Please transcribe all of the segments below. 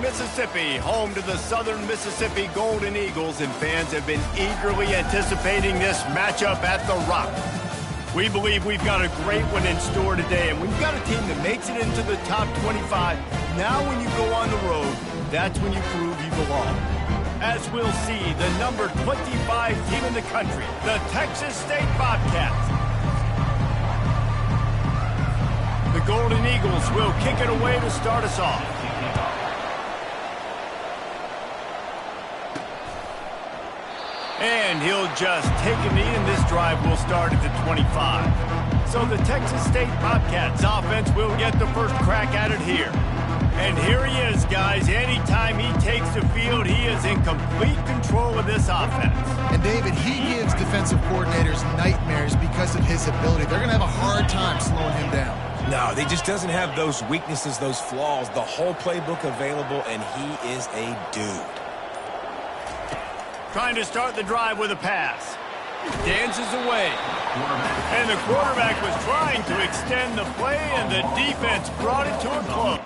Mississippi, home to the Southern Mississippi Golden Eagles, and fans have been eagerly anticipating this matchup at the Rock. We believe we've got a great one in store today, and we've got a team that makes it into the top 25. Now when you go on the road, that's when you prove you belong. As we'll see, the number 25 team in the country, the Texas State Bobcats. The Golden Eagles will kick it away to start us off. And he'll just take a knee, and this drive will start at the 25. So the Texas State Bobcats offense will get the first crack at it here. And here he is, guys. Anytime he takes the field, he is in complete control of this offense. And David, he gives defensive coordinators nightmares because of his ability. They're going to have a hard time slowing him down. No, he just doesn't have those weaknesses, those flaws, the whole playbook available, and he is a dude. Trying to start the drive with a pass. Dances away. And the quarterback was trying to extend the play, and the defense brought it to a close.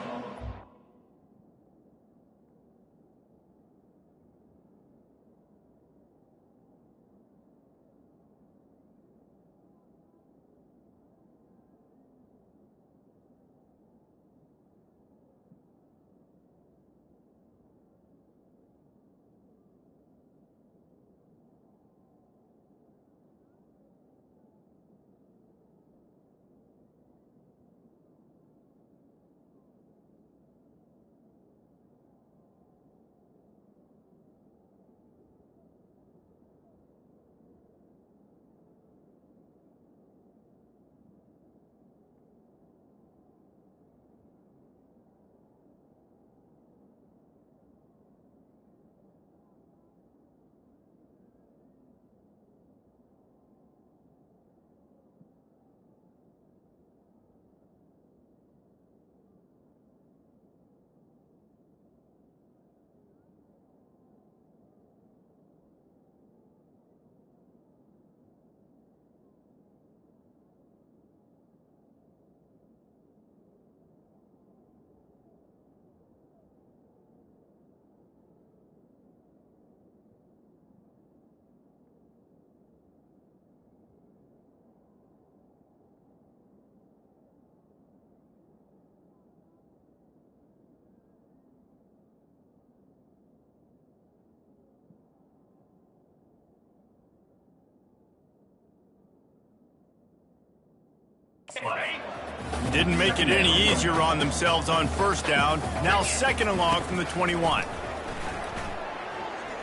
Didn't make it any easier on themselves on first down. Now second and long from the 21.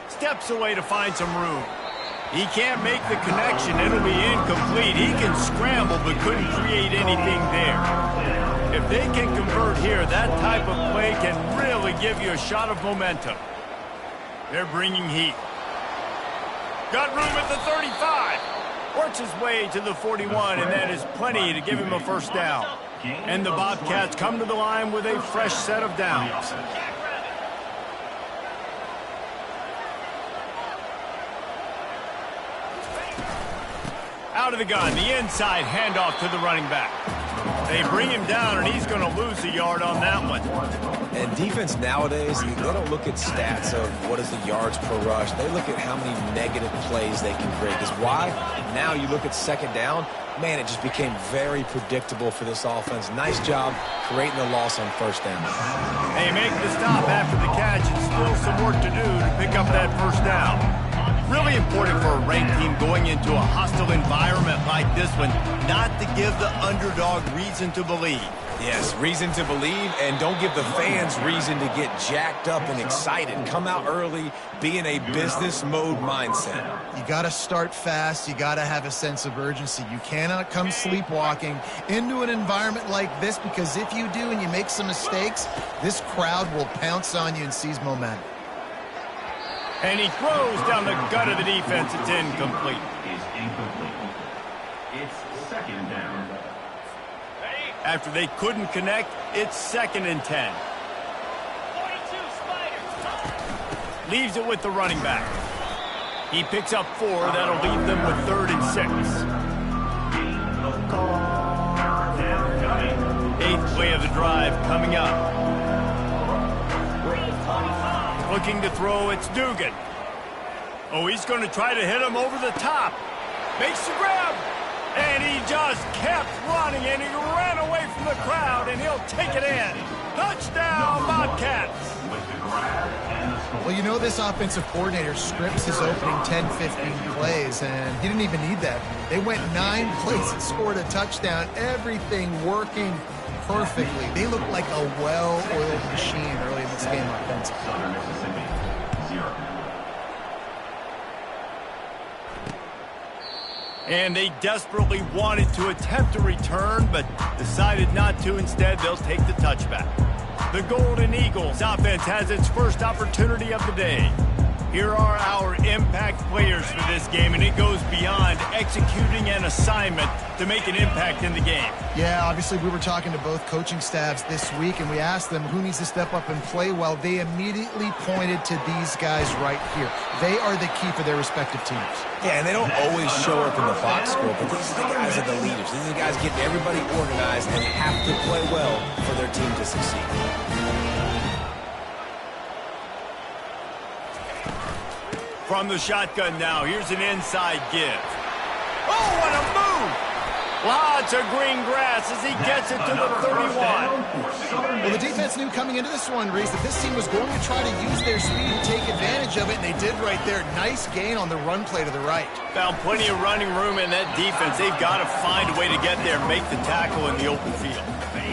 Steps away to find some room. He can't make the connection. It'll be incomplete. He can scramble but couldn't create anything there. If they can convert here, that type of play can really give you a shot of momentum. They're bringing heat. Got room at the 35. Works his way to the 41, and that is plenty to give him a first down. And the Bobcats come to the line with a fresh set of downs. Out of the gun, the inside handoff to the running back. They bring him down, and he's going to lose a yard on that one. And defense nowadays, they don't look at stats of what is the yards per rush. They look at how many negative plays they can create. Because why? Now you look at second down, man, it just became very predictable for this offense. Nice job creating the loss on first down. They make the stop after the catch, and still some work to do to pick up that first down. Really important for a ranked team going into a hostile environment like this one, not to give the underdog reason to believe. Yes, reason to believe, and don't give the fans reason to get jacked up and excited. Come out early, be in a business mode mindset. You got to start fast. You got to have a sense of urgency. You cannot come sleepwalking into an environment like this, because if you do and you make some mistakes, this crowd will pounce on you and seize momentum. And he throws down the gut of the defense. It's incomplete. It's second down. After they couldn't connect, it's second and 10. Leaves it with the running back. He picks up 4. That'll leave them with 3rd and 6. 8th play of the drive coming up. Looking to throw, it's Dugan. Oh, he's going to try to hit him over the top. Makes the grab. And he just kept running, and he ran away from the crowd, and he'll take it in. Touchdown, Bobcats. Well, you know this offensive coordinator scripts his opening 10-15 plays, and he didn't even need that. They went 9 plays and scored a touchdown, everything working perfectly. They looked like a well-oiled machine early in this game offensively. And they desperately wanted to attempt a return, but decided not to. Instead, they'll take the touchback. The Golden Eagles offense has its first opportunity of the day. Here are our impact players for this game, and it goes beyond executing an assignment to make an impact in the game. Yeah, obviously we were talking to both coaching staffs this week, and we asked them who needs to step up and play well. They immediately pointed to these guys right here. They are the key for their respective teams. Yeah, and they don't always show up in the box score, but these are the guys that are the leaders. These are the guys getting everybody organized and have to play well for their team to succeed. From the shotgun now, here's an inside give. Oh, what a move! Lots of green grass as he gets it to the 31. Well, the defense knew coming into this one, Reese, that this team was going to try to use their speed and take advantage of it, and they did right there. Nice gain on the run play to the right. Found plenty of running room in that defense. They've got to find a way to get there and make the tackle in the open field.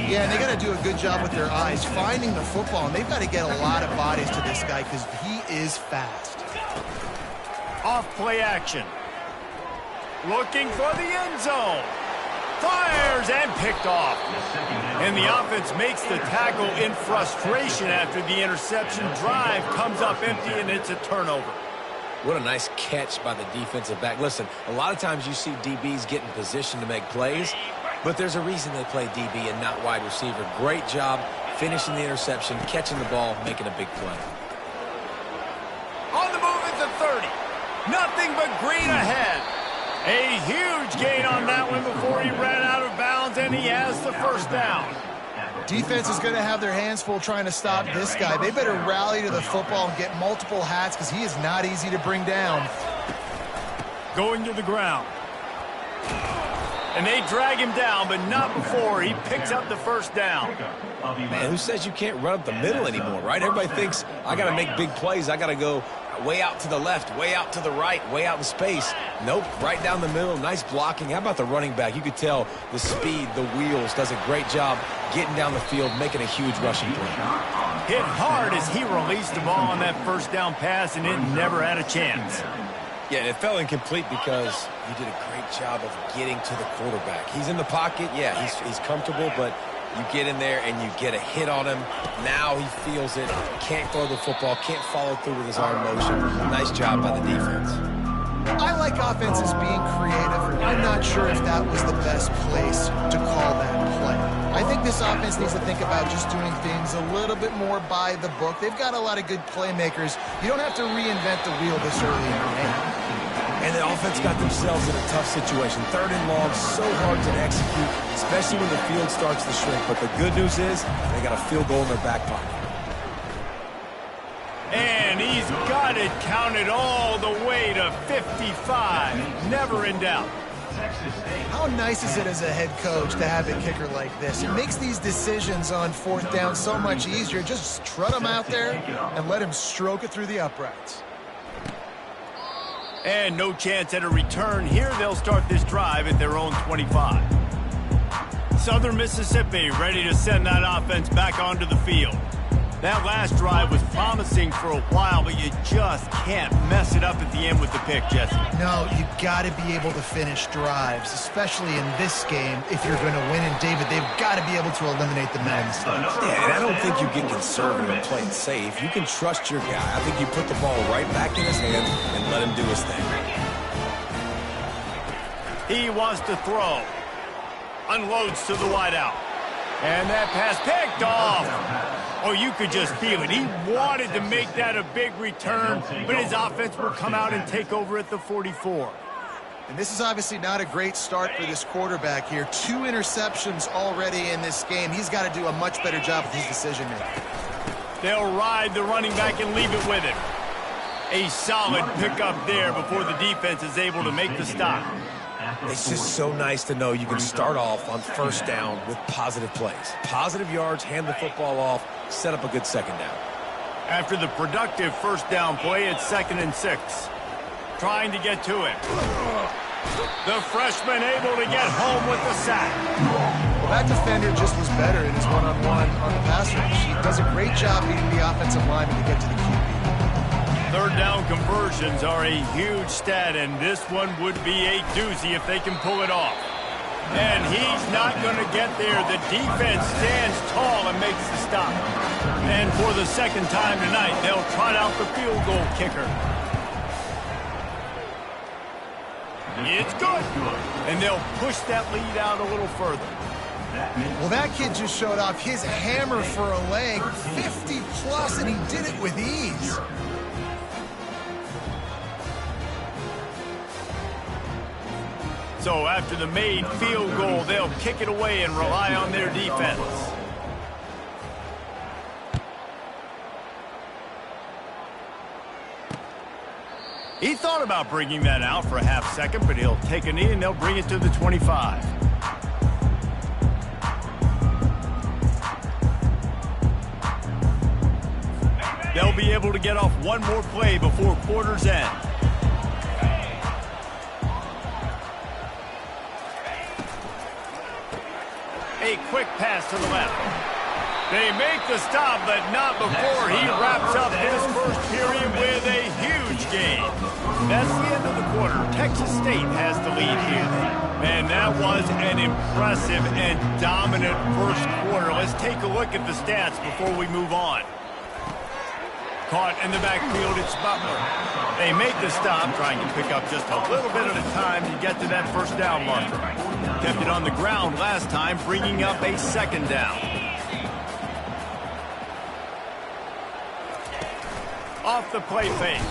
Yeah, and they got to do a good job with their eyes, finding the football, and they've got to get a lot of bodies to this guy because he is fast. Off play action. Looking for the end zone. Fires and picked off. And the offense makes the tackle in frustration after the interception. Drive comes up empty, and it's a turnover. What a nice catch by the defensive back. Listen, a lot of times you see DBs get in position to make plays, but there's a reason they play DB and not wide receiver. Great job finishing the interception, catching the ball, making a big play. On the move at the 30. Nothing but green ahead. A huge gain on that one before he ran out of bounds, and he has the first down. Defense is going to have their hands full trying to stop this guy. They better rally to the football and get multiple hats because he is not easy to bring down. Going to the ground. And they drag him down, but not before he picks up the first down. Man, who says you can't run up the middle anymore, right? Everybody thinks, I got to make big plays. I got to go way out to the left, way out to the right, way out in space. Nope, right down the middle, nice blocking. How about the running back? You could tell the speed, the wheels, does a great job getting down the field, making a huge rushing play. Hit hard as he released the ball on that first down pass, and it never had a chance. Yeah, it fell incomplete because he did a great job of getting to the quarterback. He's in the pocket, yeah, he's comfortable, but you get in there and you get a hit on him. Now he feels it, can't throw the football, can't follow through with his arm motion. Nice job by the defense. I like offenses being creative. I'm not sure if that was the best place to call that play. I think this offense needs to think about just doing things a little bit more by the book. They've got a lot of good playmakers. You don't have to reinvent the wheel this early in the game. And the offense got themselves in a tough situation. 3rd and long, so hard to execute, especially when the field starts to shrink. But the good news is they got a field goal in their back pocket. And he's got it counted all the way to 55. Never in doubt. How nice is it as a head coach to have a kicker like this? It makes these decisions on 4th down so much easier. Just trot him out there and let him stroke it through the uprights. And no chance at a return. Here they'll start this drive at their own 25. Southern Mississippi ready to send that offense back onto the field. That last drive was promising for a while, but you just can't mess it up at the end with the pick, Jesse. No, you got to be able to finish drives, especially in this game. If you're going to win, and David, they've got to be able to eliminate the mistakes. Yeah, and I don't think you get conservative and play it safe. You can trust your guy. I think you put the ball right back in his hands and let him do his thing. He wants to throw. Unloads to the wideout. And that pass picked off. Oh, you could just feel it. He wanted to make that a big return, but his offense will come out and take over at the 44. And this is obviously not a great start for this quarterback here. 2 interceptions already in this game. He's got to do a much better job with his decision-making. They'll ride the running back and leave it with him. A solid pickup there before the defense is able to make the stop. It's just so nice to know you can start off on first down with positive plays. Positive yards, hand the football off, set up a good second down. After the productive first down play, it's 2nd and 6. Trying to get to it. The freshman able to get home with the sack. Well, that defender just was better in his one-on-one on the pass rush. He does a great job beating the offensive lineman to get to the QB. Third down conversions are a huge stat, and this one would be a doozy if they can pull it off. And he's not going to get there. The defense stands tall and makes the stop. And for the second time tonight, they'll trot out the field goal kicker. It's good. And they'll push that lead out a little further. Well, that kid just showed off his hammer for a leg, 50-plus, and he did it with ease. So after the made field goal, they'll kick it away and rely on their defense. He thought about bringing that out for a half second, but he'll take a knee and they'll bring it to the 25. They'll be able to get off one more play before quarter's end. A quick pass to the left. They make the stop, but not before he wraps up his first period with a huge gain. That's the end of the quarter. Texas State has the lead here. And that was an impressive and dominant first quarter. Let's take a look at the stats before we move on. Caught in the backfield, it's Butler. They make the stop, trying to pick up just a little bit at a time to get to that first down marker. Kept it on the ground last time, bringing up a second down. Off the play fake.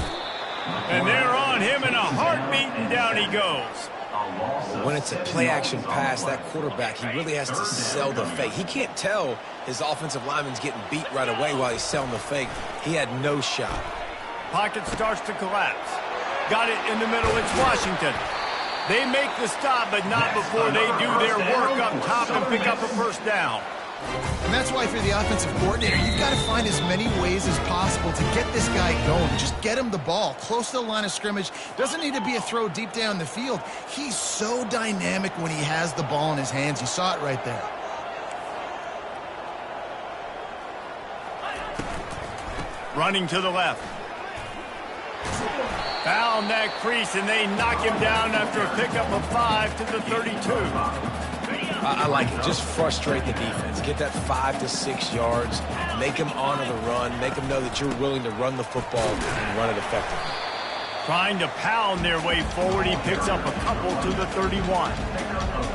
And they're on him in a heartbeat, and down he goes. When it's a play-action pass, that quarterback, he really has to sell the fake. He can't tell his offensive lineman's getting beat right away while he's selling the fake. He had no shot. Pocket starts to collapse. Got it in the middle. It's Washington. They make the stop, but not before they do their work up top and pick up a first down. And that's why for the offensive coordinator, you've got to find as many ways as possible to get this guy going. Just get him the ball close to the line of scrimmage. Doesn't need to be a throw deep down the field. He's so dynamic when he has the ball in his hands. You saw it right there. Running to the left. Found that crease, and they knock him down after a pickup of 5 to the 32. I like it. Just frustrate the defense. Get that 5 to 6 yards. Make them honor the run. Make them know that you're willing to run the football and run it effectively. Trying to pound their way forward. He picks up a couple to the 31.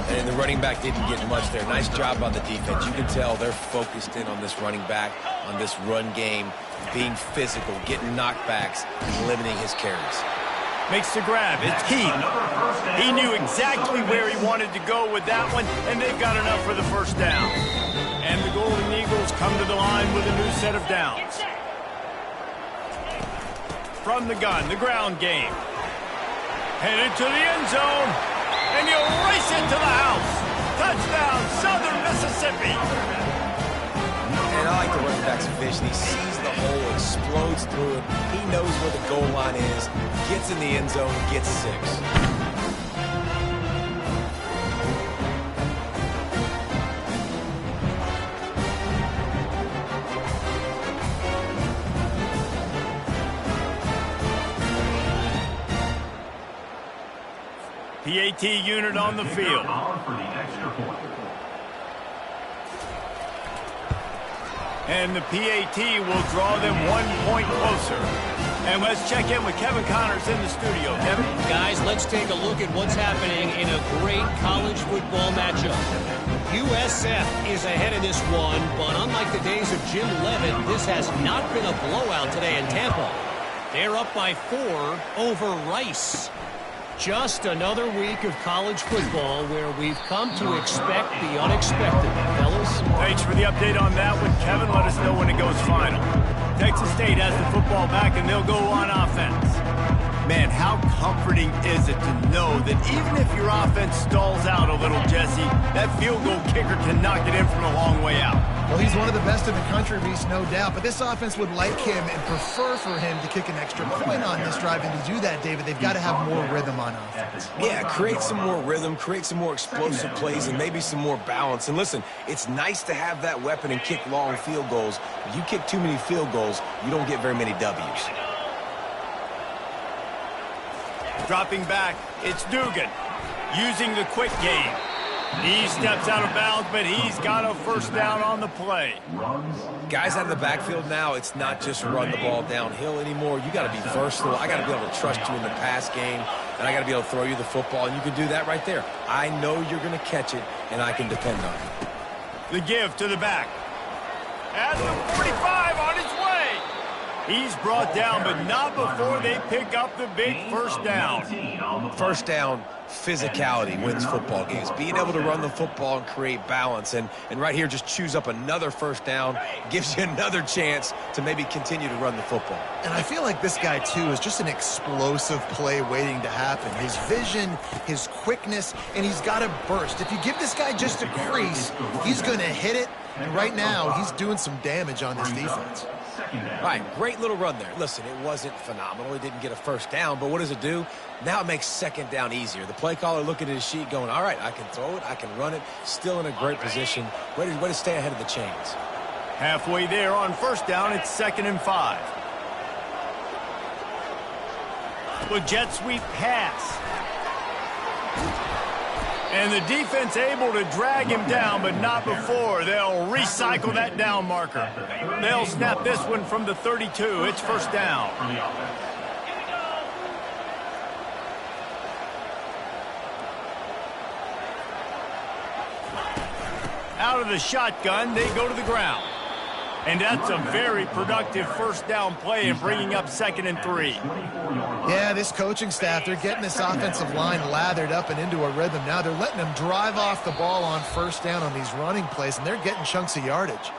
And the running back didn't get much there. Nice job on the defense. You can tell they're focused in on this running back, on this run game, being physical, getting knockbacks, and limiting his carries. Makes the grab. It's Heath. He knew exactly where he wanted to go with that one, and they've got enough for the first down. And the Golden Eagles come to the line with a new set of downs. From the gun, the ground game. Headed to the end zone, and he'll race it to the house. Touchdown, Southern Mississippi. And I like the running back's vision. He sees the hole, explodes through it. He knows where the goal line is, gets in the end zone, gets 6. PAT unit on the field. And the PAT will draw them 1 point closer. And let's check in with Kevin Connors in the studio. Kevin? Guys, let's take a look at what's happening in a great college football matchup. USF is ahead of this one, but unlike the days of Jim Leavitt, this has not been a blowout today in Tampa. They're up by 4 over Rice. Just another week of college football where we've come to expect the unexpected, fellas. Thanks for the update on that one, Kevin. Let us know when it goes final. Texas State has the football back, and they'll go on offense. Man, how comforting is it to know that even if your offense stalls out a little, Jesse, that field goal kicker can knock it in from a long way out. Well, he's one of the best in the country, Reese, no doubt. But this offense would like him and prefer for him to kick an extra point on this drive. And to do that, David, they've got to have more rhythm on offense. Yeah, create some more rhythm, create some more explosive plays, and maybe some more balance. And listen, it's nice to have that weapon and kick long field goals. If you kick too many field goals, you don't get very many W's. Dropping back, it's Dugan using the quick game. He steps out of bounds, but he's got a first down on the play. Guys out of the backfield now, it's not just run the ball downhill anymore. You got to be versatile. I got to be able to trust you in the pass game, and I got to be able to throw you the football, and you can do that right there. I know you're going to catch it, and I can depend on it. The give to the back. At the 45 on his way. He's brought down, but not before they pick up the big first down. First down, physicality wins football games. Being able to run the football and create balance. And right here, just choose up another first down, gives you another chance to maybe continue to run the football. And I feel like this guy, too, is just an explosive play waiting to happen. His vision, his quickness, and he's got a burst. If you give this guy just a crease, he's going to hit it. And right now, he's doing some damage on this defense. All right, great little run there. Listen, it wasn't phenomenal. He didn't get a first down, but what does it do? Now it makes second down easier. The play caller looking at his sheet going, all right, I can throw it, I can run it, still in a great position, ready to stay ahead of the chains. Halfway there on first down, it's 2nd and 5. The jet sweep pass. And the defense able to drag him down, but not before. They'll recycle that down marker. They'll snap this one from the 32. It's first down. Out of the shotgun, they go to the ground. And that's a very productive first down play in bringing up 2nd and 3. Yeah, this coaching staff, they're getting this offensive line lathered up and into a rhythm now. They're letting them drive off the ball on first down on these running plays, and they're getting chunks of yardage.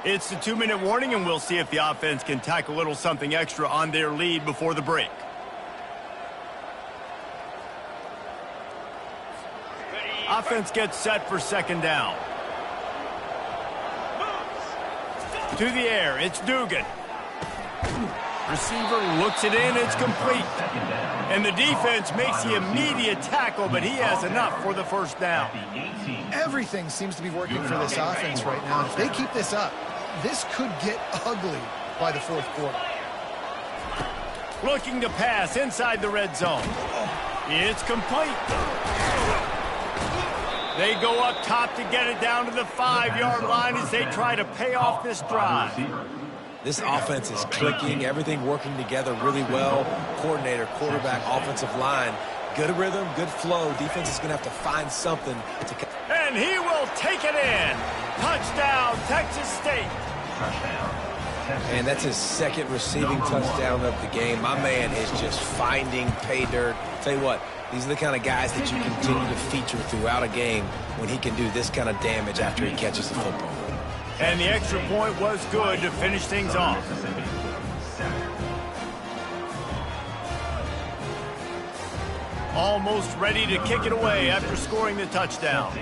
It's the 2-minute warning, and we'll see if the offense can tack a little something extra on their lead before the break. Offense gets set for 2nd down. To the air, it's Dugan. Receiver looks it in, it's complete. And the defense makes the immediate tackle, but he has enough for the first down. Everything seems to be working for this offense right now. If they keep this up, this could get ugly by the fourth quarter. Looking to pass inside the red zone. It's complete. They go up top to get it down to the 5-yard line as they try to pay off this drive. This offense is clicking, everything working together really well. Coordinator, quarterback, offensive line, good rhythm, good flow. Defense is going to have to find something to... And he will take it in. Touchdown, Texas State. And that's his 2nd receiving touchdown of the game. My man is just finding pay dirt. Tell you what, these are the kind of guys that you continue to feature throughout a game when he can do this kind of damage after he catches the football. And the extra point was good to finish things off. Almost ready to kick it away after scoring the touchdown.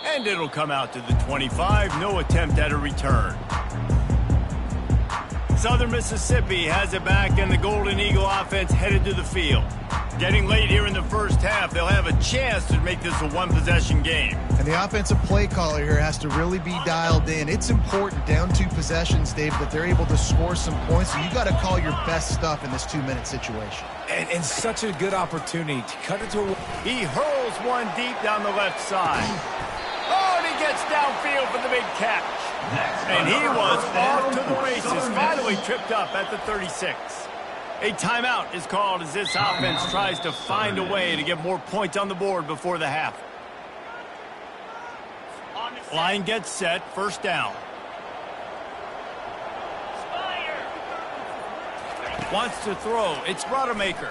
And it'll come out to the 25. No attempt at a return. Southern Mississippi has it back, and the Golden Eagle offense headed to the field. Getting late here in the first half, they'll have a chance to make this a one-possession game. And the offensive play caller here has to really be dialed in. It's important, down 2 possessions, Dave, that they're able to score some points. So you got to call your best stuff in this 2-minute situation. And such a good opportunity to cut it to a... He hurls one deep down the left side. Oh, and he gets downfield for the big catch. And he was off to the races, finally tripped up at the 36. A timeout is called as this offense tries to find a way to get more points on the board before the half. Line gets set, first down. Wants to throw, it's Rodemaker.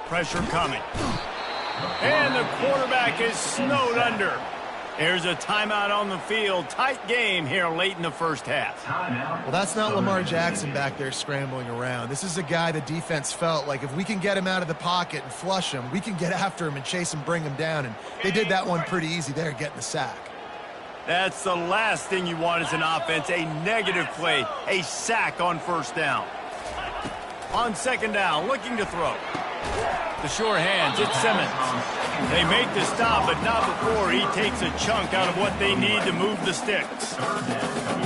Pressure coming. And the quarterback is snowed under. There's a timeout on the field. Tight game here late in the first half. Well, that's not Lamar Jackson back there scrambling around. This is a guy the defense felt like if we can get him out of the pocket and flush him, we can get after him and chase him, bring him down. And they did that one pretty easy there, getting the sack. That's the last thing you want as an offense, a negative play, a sack on first down. On second down, looking to throw. The sure hands, it's Simmons. They make the stop, but not before he takes a chunk out of what they need to move the sticks.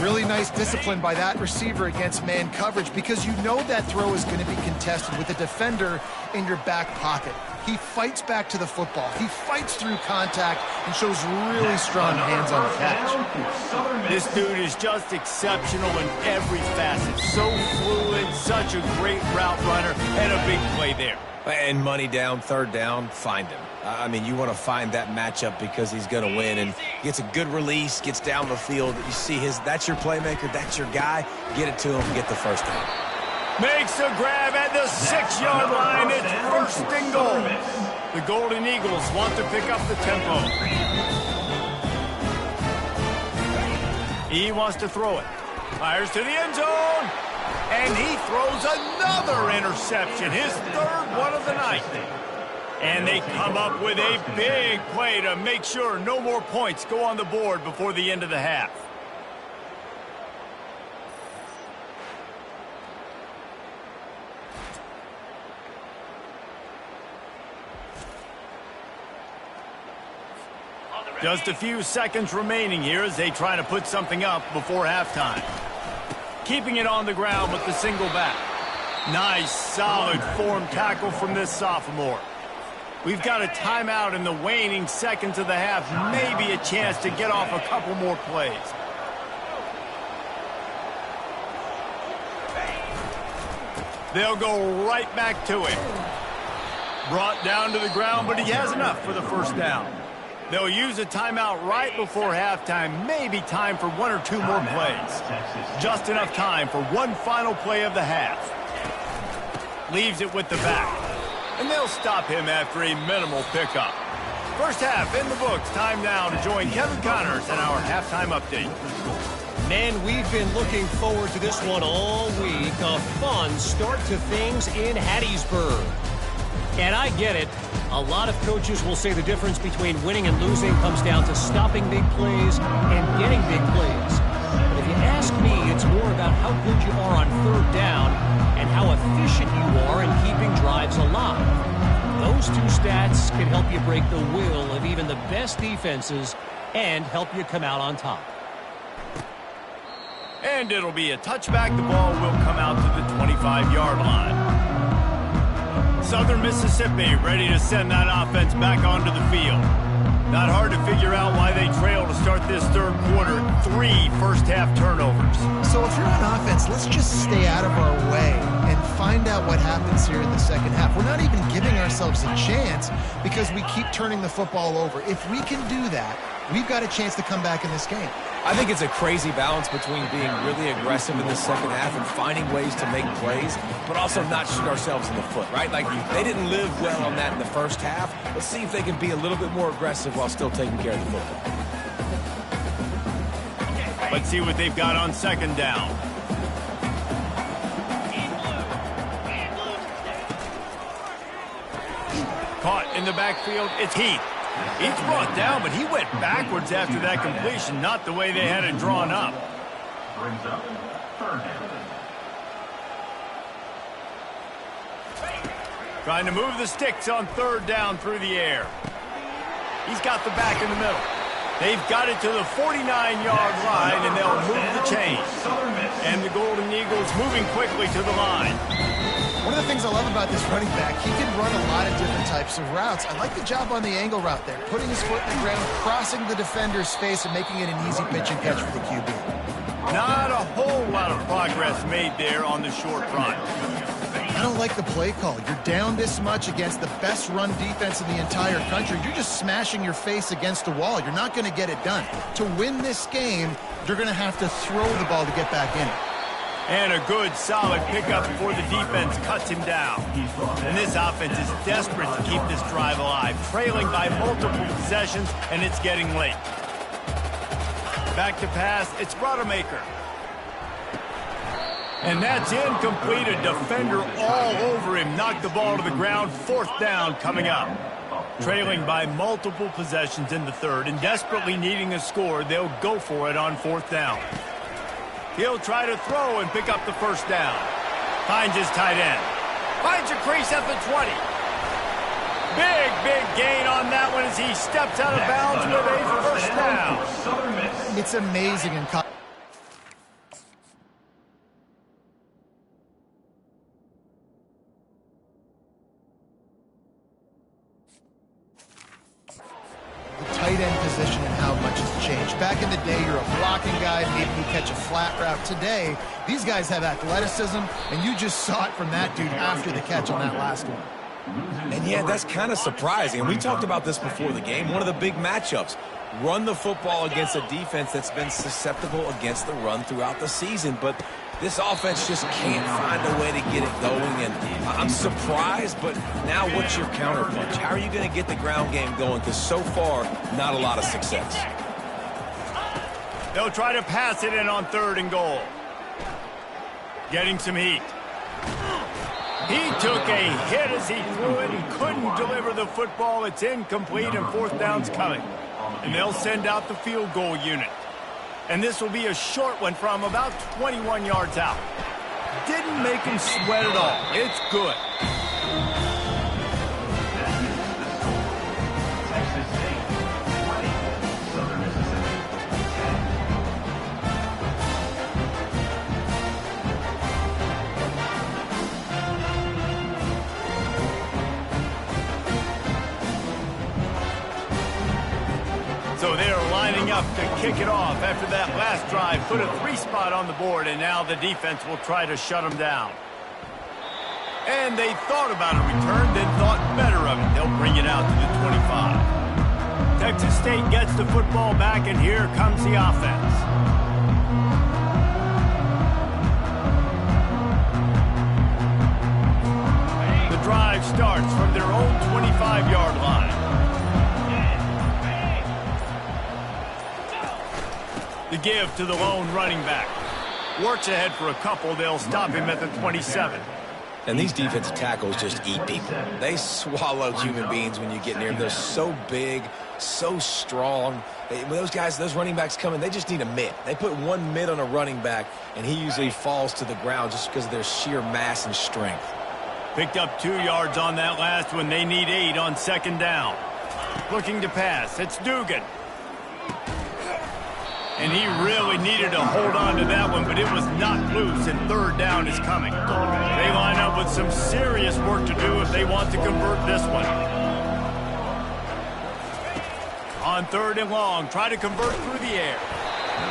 Really nice discipline by that receiver against man coverage because you know that throw is going to be contested with a defender in your back pocket. He fights back to the football. He fights through contact and shows really strong hands on the catch. This dude is just exceptional in every facet. So fluid, such a great route runner, and a big play there. And money down, third down, find him. I mean, you want to find that matchup because he's going to win and gets a good release, gets down the field. You see that's your playmaker, that's your guy. Get it to him, get the first down. Makes a grab at the 6-yard line. It's first and goal. The Golden Eagles want to pick up the tempo. He wants to throw it. Fires to the end zone. And he throws another interception, his third one of the night. And they come up with a big play to make sure no more points go on the board before the end of the half. Just a few seconds remaining here as they try to put something up before halftime. Keeping it on the ground with the single back. Nice, solid form tackle from this sophomore. We've got a timeout in the waning seconds of the half. Maybe a chance to get off a couple more plays. They'll go right back to it. Brought down to the ground, but he has enough for the first down. They'll use a timeout right before halftime. Maybe time for one or two more plays. Just enough time for one final play of the half. Leaves it with the back. And they'll stop him after a minimal pickup. First half in the books. Time now to join Kevin Connors in our halftime update. Man, we've been looking forward to this one all week. A fun start to things in Hattiesburg. And I get it. A lot of coaches will say the difference between winning and losing comes down to stopping big plays and getting big plays. But if you ask me, it's more about how good you are on third down and how efficient you are in keeping drives alive. Those two stats can help you break the will of even the best defenses and help you come out on top. And it'll be a touchback. The ball will come out to the 25-yard line. Southern Mississippi ready to send that offense back onto the field. Not hard to figure out why they trail to start this third quarter. 3 first-half turnovers. So if you're on offense, let's just stay out of our way and find out what happens here in the second half. We're not even giving ourselves a chance because we keep turning the football over. If we can do that, we've got a chance to come back in this game. I think it's a crazy balance between being really aggressive in the second half and finding ways to make plays, but also not shoot ourselves in the foot, right? Like, they didn't live well on that in the first half. Let's see if they can be a little bit more aggressive while still taking care of the football. Let's see what they've got on second down. Caught in the backfield, it's Heath. He's brought down, but he went backwards after that completion, not the way they had it drawn up. Brings up third down. Trying to move the sticks on third down through the air. He's got the back in the middle. They've got it to the 49-yard line, and they'll move the chains. And the Golden Eagles moving quickly to the line. One of the things I love about this running back, he can run a lot of different types of routes. I like the job on the angle route there, putting his foot in the ground, crossing the defender's face, and making it an easy pitch and catch for the QB. Not a whole lot of progress made there on the short run. I don't like the play call. You're down this much against the best run defense in the entire country. You're just smashing your face against the wall. You're not going to get it done. To win this game, you're going to have to throw the ball to get back in it. And a good, solid pickup before the defense cuts him down. And this offense is desperate to keep this drive alive, trailing by multiple possessions, and it's getting late. Back to pass, it's Rodemaker. And that's incomplete. A defender all over him. Knocked the ball to the ground. 4th down coming up. Trailing by multiple possessions in the 3rd and desperately needing a score, they'll go for it on 4th down. He'll try to throw and pick up the 1st down. Finds his tight end. Finds a crease at the 20. Big gain on that one as he steps out of bounds with a 1st down. It's amazing in college. Tight end position and how much has changed. Back in the day, you're a blocking guy, maybe you catch a flat route. Today, these guys have athleticism, and you just saw it from that dude after the catch on that last one. And yeah, that's kind of surprising. And we talked about this before the game. One of the big matchups. Run the football against a defense that's been susceptible against the run throughout the season. But this offense just can't find a way to get it going. And I'm surprised, but now what's your counterpunch? How are you going to get the ground game going? Because so far, not a lot of success. They'll try to pass it in on 3rd and goal. Getting some heat. He took a hit as he threw it and couldn't deliver the football. It's incomplete and 4th down's coming. And they'll send out the field goal unit. And this will be a short one from about 21 yards out. Didn't make him sweat at all. It's good. So they're lining up to kick it off after that last drive. Put a 3-spot on the board, and now the defense will try to shut them down. And they thought about a return, then thought better of it. They'll bring it out to the 25. Texas State gets the football back, and here comes the offense. The drive starts from their own 25-yard line. The give to the lone running back. Works ahead for a couple. They'll stop him at the 27. And these defensive tackles just eat people. They swallow human beings when you get near them. They're so big, so strong. When those guys, those running backs come in, they just need a mitt. They put one mitt on a running back, and he usually falls to the ground just because of their sheer mass and strength. Picked up 2 yards on that last one. They need 8 on 2nd down. Looking to pass. It's Dugan. And he really needed to hold on to that one, but it was not loose, and 3rd down is coming. They line up with some serious work to do if they want to convert this one. On 3rd and long, try to convert through the air.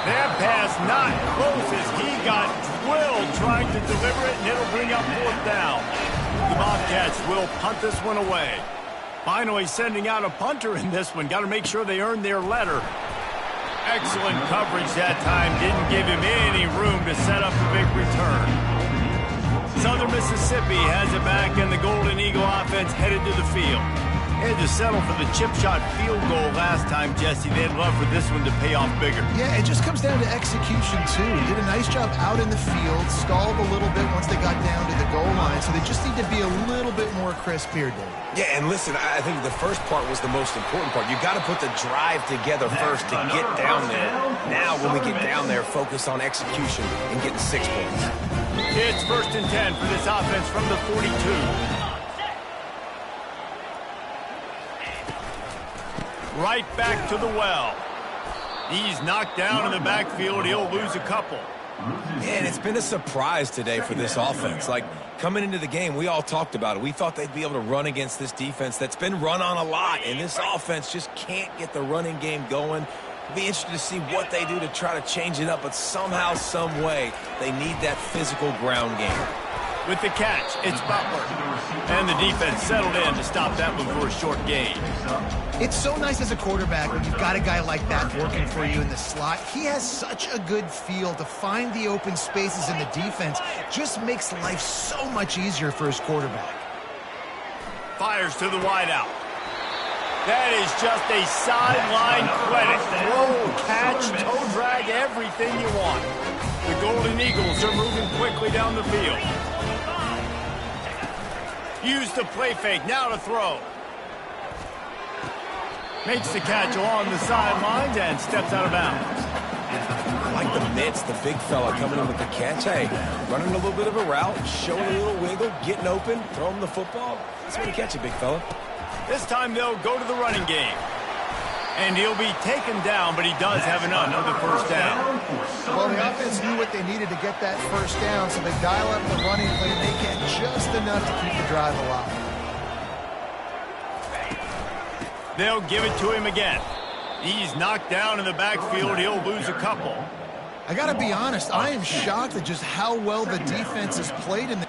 That pass not close as he got drilled trying to deliver it, and it'll bring up 4th down. The Bobcats will punt this one away. Finally sending out a punter in this one. Got to make sure they earn their letter. Excellent coverage that time. Didn't give him any room to set up a big return. Southern Mississippi has it back, and the Golden Eagle offense headed to the field. Had to settle for the chip shot field goal last time, Jesse. They'd love for this one to pay off bigger. Yeah, it just comes down to execution, too. Did a nice job out in the field, stalled a little bit once they got down to the goal line, so they just need to be a little bit more crisp here, Dave. Yeah, and listen, I think the first part was the most important part. You got to put the drive together first to get down there. Now, when we get down there, focus on execution and getting 6 points. It's 1st and 10 for this offense from the 42. Right back to the well. He's knocked down in the backfield. He'll lose a couple. And it's been a surprise today for this offense. Like, coming into the game, we all talked about it. We thought they'd be able to run against this defense that's been run on a lot, and this offense just can't get the running game going. It'll be interesting to see what they do to try to change it up, but somehow, some way, they need that physical ground game. With the catch, it's Butler. And the defense settled in to stop that one for a short gain. It's so nice as a quarterback when you've got a guy like that working for you in the slot. He has such a good feel to find the open spaces in the defense. Just makes life so much easier for his quarterback. Fires to the wideout. That is just a sideline credit. Throw, catch, toe drag, everything you want. The Golden Eagles are moving quickly down the field. Use the play fake, now to throw. Makes the catch along the sidelines and steps out of bounds. I like the mitts, the big fella coming in with the catch. Hey, running a little bit of a route, showing a little wiggle, getting open, throwing the football. That's where to catch it, big fella. This time they'll go to the running game. And he'll be taken down, but he does have enough for the first down. Well, the offense knew what they needed to get that first down, so they dial up the running play and they get just enough to keep the drive alive. They'll give it to him again. He's knocked down in the backfield. He'll lose a couple. I got to be honest, I am shocked at just how well the defense has played in the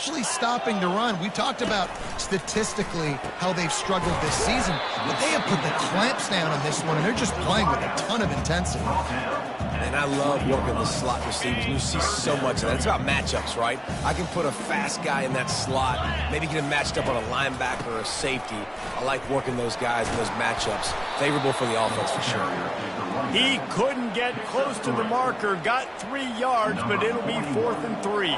especially stopping the run. We talked about statistically how they've struggled this season, but they have put the clamps down on this one, and they're just playing with a ton of intensity. And I love working the slot receivers. You see so much of that. It's about matchups, right? I can put a fast guy in that slot, maybe get him matched up on a linebacker or a safety. I like working those guys in those matchups. Favorable for the offense for sure. He couldn't get close to the marker, got 3 yards, but it'll be 4th and 3.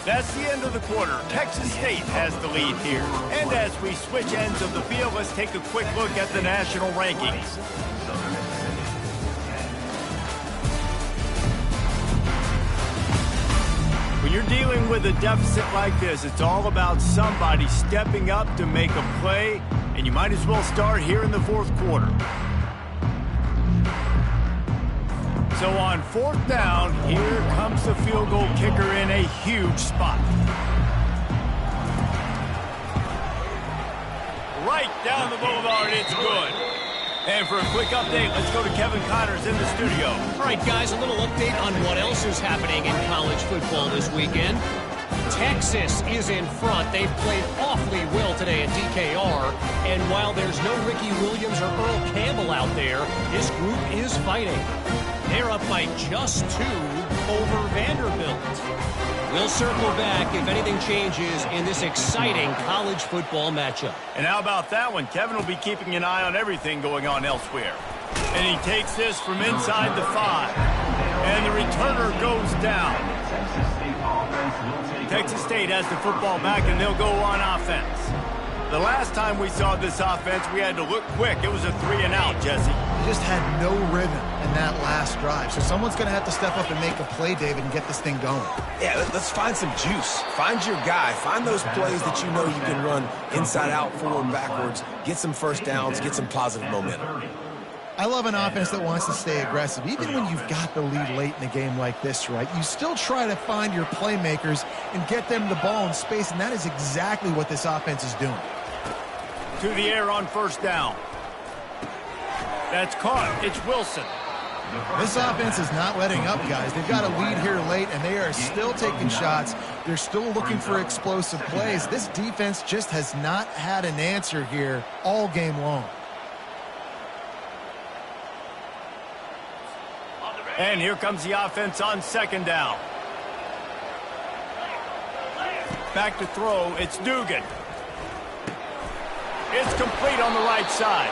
That's the end of the quarter. Texas State has the lead here. And as we switch ends of the field, let's take a quick look at the national rankings. When you're dealing with a deficit like this, it's all about somebody stepping up to make a play, and you might as well start here in the 4th quarter. So on 4th down, here comes the field goal kicker in a huge spot. Right down the boulevard, it's good. And for a quick update, let's go to Kevin Connors in the studio. All right, guys, a little update on what else is happening in college football this weekend. Texas is in front. They've played awfully well today at DKR. And while there's no Ricky Williams or Earl Campbell out there, this group is fighting. They're up by just 2 over Vanderbilt. We'll circle back if anything changes in this exciting college football matchup. And how about that one? Kevin will be keeping an eye on everything going on elsewhere. And he takes this from inside the 5. And the returner goes down. Texas State has the football back, and they'll go on offense. The last time we saw this offense, we had to look quick. It was a 3-and-out, Jesse. They just had no rhythm in that last drive. So someone's going to have to step up and make a play, David, and get this thing going. Yeah, let's find some juice. Find your guy. Find those plays that you know you can run inside out, forward, backwards. Get some first downs. Get some positive momentum. I love an offense that wants to stay aggressive. Even when you've got the lead late in a game like this, right, you still try to find your playmakers and get them the ball in space, and that is exactly what this offense is doing. To the air on 1st down. That's caught. It's Wilson. This offense is not letting up, guys. They've got a lead here late, and they are still taking shots. They're still looking for explosive plays. This defense just has not had an answer here all game long. And here comes the offense on 2nd down. Back to throw. It's Dugan. It's complete on the right side.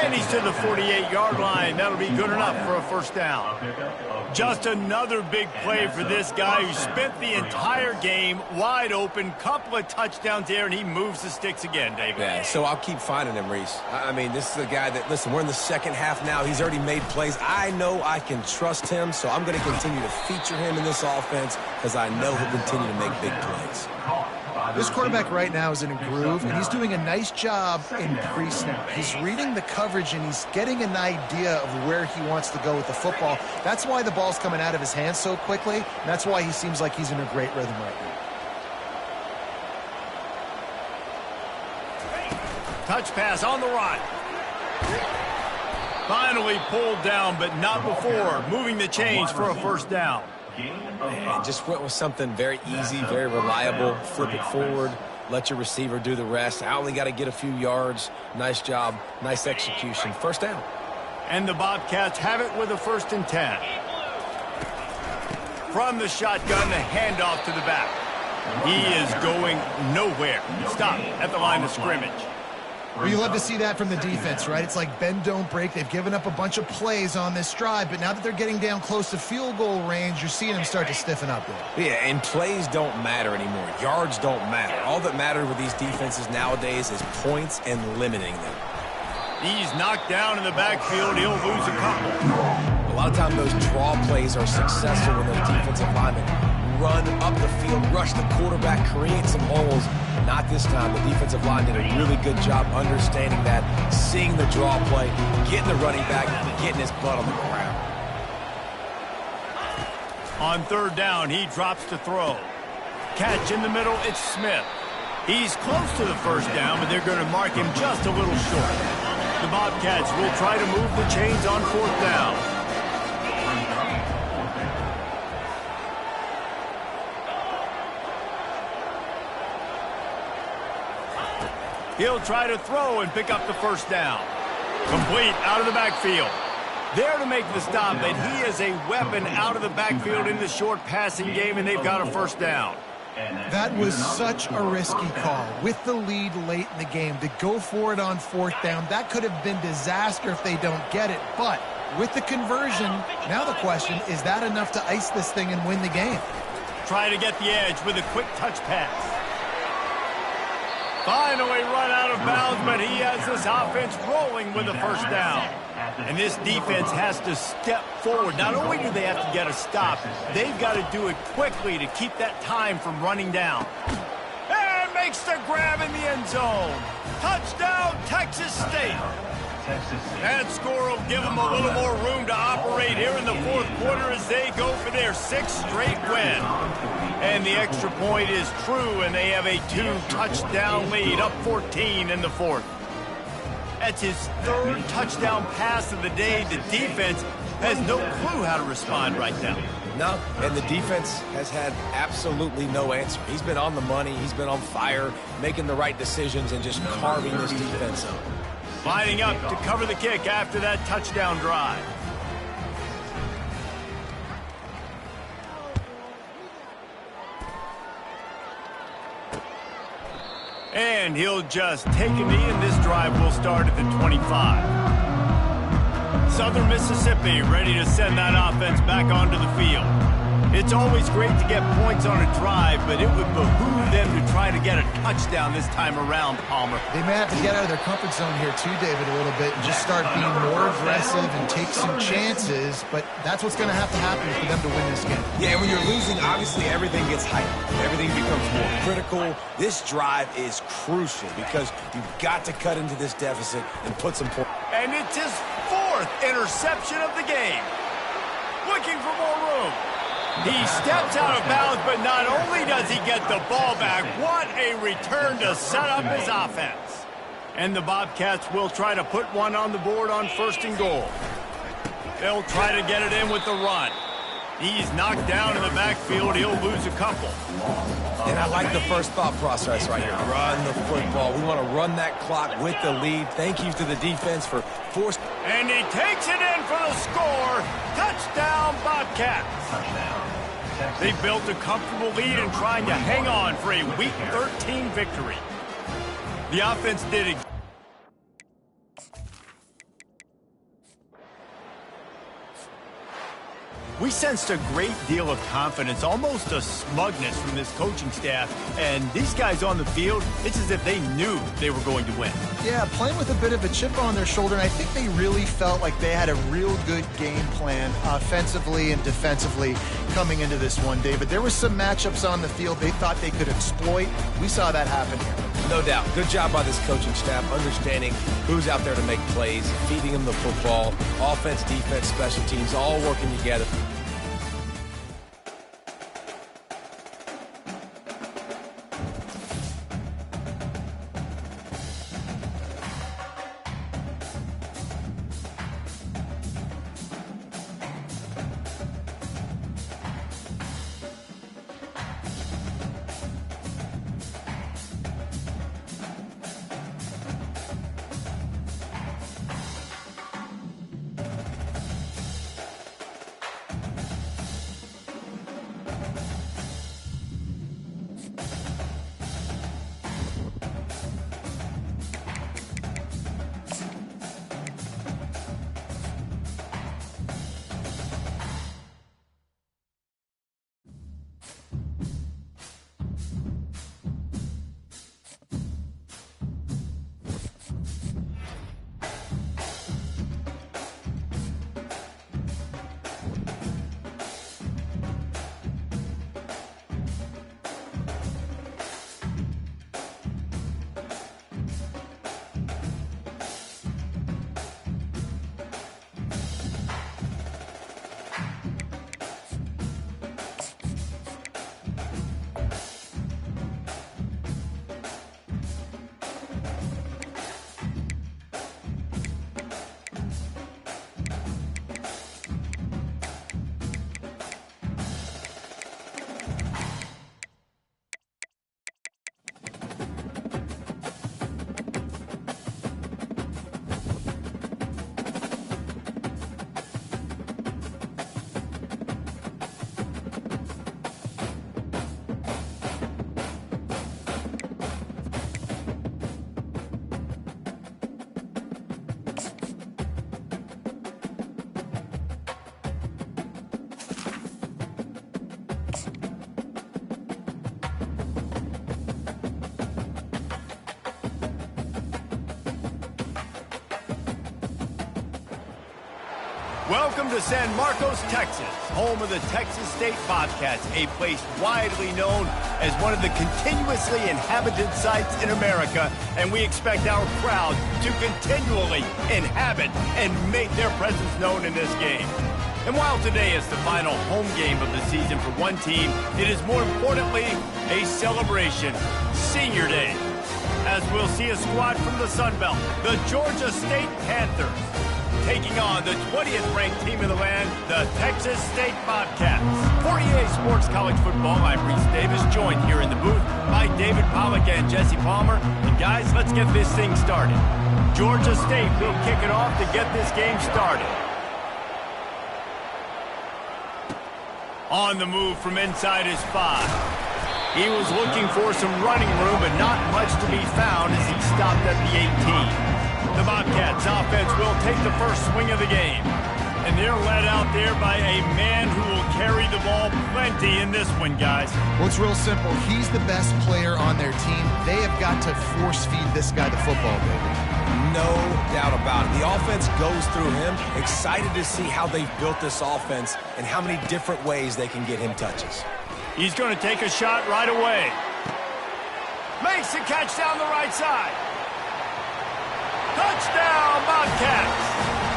And he's to the 48-yard line. That'll be good enough for a 1st down. Just another big play for this guy who spent the entire game wide open. Couple of touchdowns there, and he moves the sticks again, David. Yeah, so I'll keep finding him, Reese. I mean, this is a guy that, listen, we're in the 2nd half now. He's already made plays. I know I can trust him, so I'm going to continue to feature him in this offense because I know he'll continue to make big plays. This quarterback right now is in a groove, and he's doing a nice job in pre-snap. He's reading the coverage, and he's getting an idea of where he wants to go with the football. That's why the ball's coming out of his hands so quickly, and that's why he seems like he's in a great rhythm right now. Touch pass on the run. Finally pulled down, but not before. Moving the chains for a first down. Man, just went with something very easy, very reliable. Flip it forward, let your receiver do the rest. I only got to get a few yards. Nice job, nice execution. First down. And the Bobcats have it with a 1st and 10. From the shotgun, the handoff to the back. He is going nowhere. Stop at the line of scrimmage. Well, you love to see that from the defense, right? It's like bend, don't break. They've given up a bunch of plays on this drive, but now that they're getting down close to field goal range, you're seeing them start to stiffen up there. Yeah, and plays don't matter anymore. Yards don't matter. All that matters with these defenses nowadays is points and limiting them. He's knocked down in the backfield. He'll lose a couple. A lot of times those draw plays are successful when those defensive linemen run up the field, rush the quarterback, create some holes. Not this time. The defensive line did a really good job understanding that, seeing the draw play, getting the running back, getting his butt on the ground. On 3rd down, he drops to throw. Catch in the middle, it's Smith. He's close to the 1st down, but they're going to mark him just a little short. The Bobcats will try to move the chains on 4th down. He'll try to throw and pick up the 1st down. Complete out of the backfield. There to make the stop, but he is a weapon out of the backfield in the short passing game, and they've got a 1st down. That was such a risky call. With the lead late in the game, to go for it on 4th down, that could have been disaster if they don't get it. But with the conversion, now the question, is that enough to ice this thing and win the game? Try to get the edge with a quick touch pass. Finally run out of bounds, but he has this offense rolling with a 1st down. And this defense has to step forward. Not only do they have to get a stop, they've got to do it quickly to keep that time from running down. And makes the grab in the end zone. Touchdown, Texas State. That score will give them a little more room to operate here in the 4th quarter as they go for their 6th straight win. And the extra point is true, and they have a 2-touchdown lead, up 14 in the 4th. That's his 3rd touchdown pass of the day. The defense has no clue how to respond right now. No, and the defense has had absolutely no answer. He's been on the money. He's been on fire, making the right decisions and just carving this defense up. Lining up to cover the kick after that touchdown drive. And he'll just take a knee, and this drive will start at the 25. Southern Mississippi ready to send that offense back onto the field. It's always great to get points on a drive, but it would behoove them to try to get a touchdown this time around, Palmer. They may have to get out of their comfort zone here too, David, a little bit and just start being more aggressive and take some chances, but that's what's going to have to happen for them to win this game. Yeah, when you're losing, obviously everything gets heightened. Everything becomes more critical. This drive is crucial because you've got to cut into this deficit and put some points. And it's his 4th interception of the game. Looking for more room. He steps out of bounds, but not only does he get the ball back, what a return to set up his offense. And the Bobcats will try to put one on the board on 1st and goal. They'll try to get it in with the run. He's knocked down in the backfield. He'll lose a couple. And I like the first thought process right here. Run the football. We want to run that clock with the lead. Thank you to the defense for forcing. And he takes it in for the score. Touchdown, Bobcats. They built a comfortable lead and trying to hang on for a Week 13 victory. The offense did it. We sensed a great deal of confidence, almost a smugness from this coaching staff. And these guys on the field, it's as if they knew they were going to win. Yeah, playing with a bit of a chip on their shoulder, and I think they really felt like they had a real good game plan offensively and defensively coming into this one, David. There were some matchups on the field they thought they could exploit. We saw that happen here. No doubt. Good job by this coaching staff, understanding who's out there to make plays, feeding them the football, offense, defense, special teams, all working together. Welcome to San Marcos, Texas, home of the Texas State Bobcats, a place widely known as one of the continuously inhabited sites in America, and we expect our crowd to continually inhabit and make their presence known in this game. And while today is the final home game of the season for one team, it is more importantly a celebration, Senior Day, as we'll see a squad from the Sun Belt, the Georgia State Panthers, taking on the 20th ranked team in the land, the Texas State Bobcats. For EA Sports College Football, I'm Reese Davis, joined here in the booth by David Pollack and Jesse Palmer. And guys, let's get this thing started. Georgia State will kick it off to get this game started. On the move from inside his 5. He was looking for some running room, but not much to be found as he stopped at the 18. The Bobcats offense will take the first swing of the game. And they're led out there by a man who will carry the ball plenty in this one, guys. Well, it's real simple. He's the best player on their team. They have got to force-feed this guy the football, baby. No doubt about it. The offense goes through him. Excited to see how they've built this offense and how many different ways they can get him touches. He's going to take a shot right away. Makes the catch down the right side. Touchdown, Bobcats.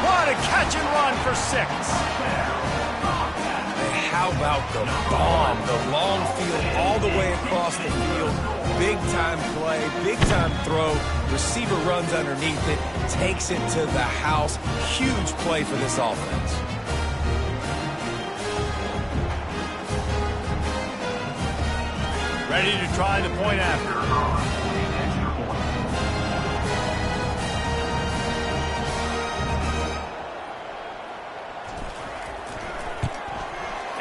What a catch and run for 6. And how about the bomb, the long field all the way across the field. Big-time play, big-time throw. Receiver runs underneath it, takes it to the house. Huge play for this offense. Ready to try the point after.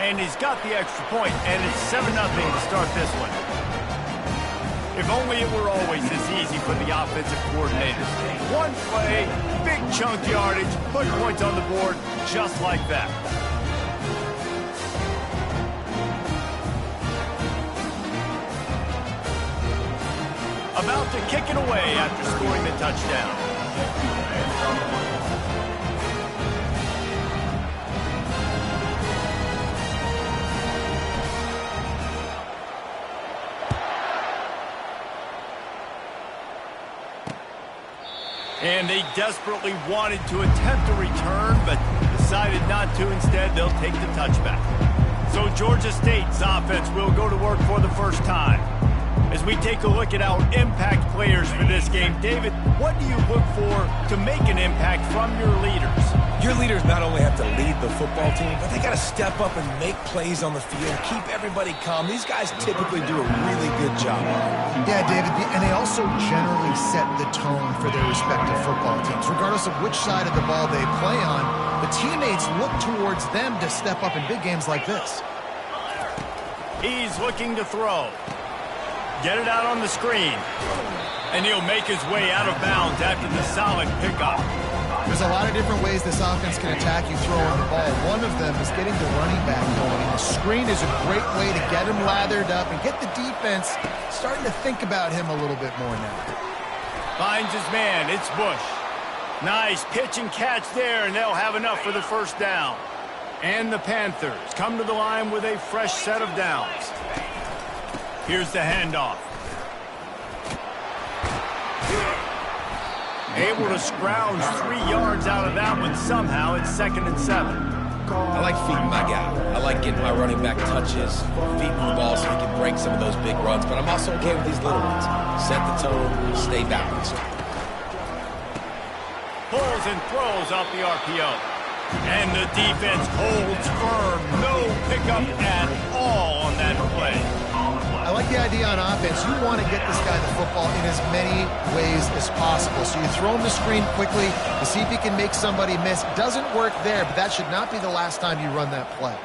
And he's got the extra point, and it's 7-0 to start this one. If only it were always this easy for the offensive coordinators. One play, big chunk yardage, put points on the board just like that. About to kick it away after scoring the touchdown. And they desperately wanted to attempt a return, but decided not to. Instead, they'll take the touchback. So Georgia State's offense will go to work for the first time. As we take a look at our impact players for this game, David, what do you look for to make an impact from your leaders? Your leaders not only have to lead the football team, but they got to step up and make plays on the field, keep everybody calm. These guys typically do a really good job. Yeah, David, and they also generally set the tone for their respective football teams. Regardless of which side of the ball they play on, the teammates look towards them to step up in big games like this. He's looking to throw. Get it out on the screen. And he'll make his way out of bounds after the solid pickup. There's a lot of different ways this offense can attack you throwing the ball. One of them is getting the running back going. And the screen is a great way to get him lathered up and get the defense starting to think about him a little bit more now. Finds his man. It's Bush. Nice pitch and catch there, and they'll have enough for the first down. And the Panthers come to the line with a fresh set of downs. Here's the handoff. Able to scrounge 3 yards out of that one somehow. It's 2nd and 7. I like feeding my guy. I like getting my running back touches, feeding the ball so he can break some of those big runs. But I'm also okay with these little ones. Set the tone, stay balanced. Pulls and throws off the RPO. And the defense holds firm. No pickup at all on that play. I like the idea on offense. You want to get this guy the football in as many ways as possible. So you throw him the screen quickly to see if he can make somebody miss. Doesn't work there, but that should not be the last time you run that play.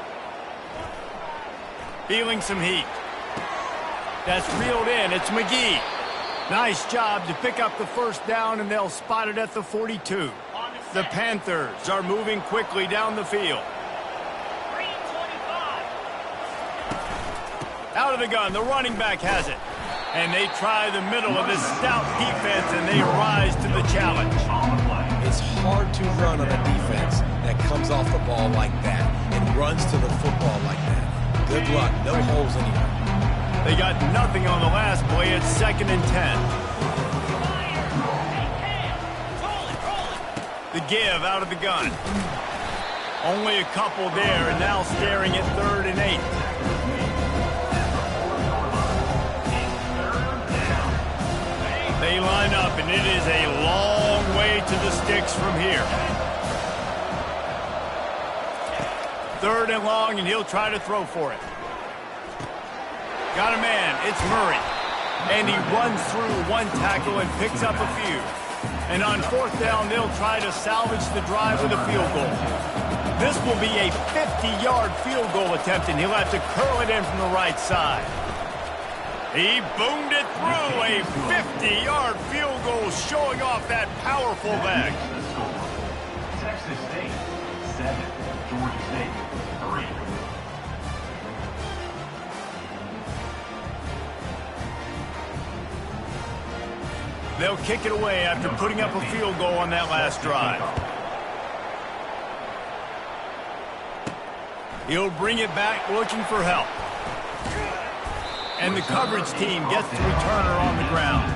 Feeling some heat. That's reeled in. It's McGee. Nice job to pick up the first down, and they'll spot it at the 42. The Panthers are moving quickly down the field. Out of the gun, the running back has it. And they try the middle of this stout defense, and they rise to the challenge. It's hard to run on a defense that comes off the ball like that and runs to the football like that. Good luck. No holes anywhere. They got nothing on the last play. It's 2nd and 10. The give out of the gun. Only a couple there, and now staring at 3rd and 8. They line up, and it is a long way to the sticks from here. 3rd and long, and he'll try to throw for it. Got a man. It's Murray. And he runs through one tackle and picks up a few. And on 4th down, they'll try to salvage the drive with a field goal. This will be a 50-yard field goal attempt, and he'll have to curl it in from the right side. He boomed it through. A 50-yard field goal showing off that powerful leg. Texas State 7, Georgia State 3. They'll kick it away after putting up a field goal on that last drive. He'll bring it back looking for help. And the coverage team gets the returner on the ground.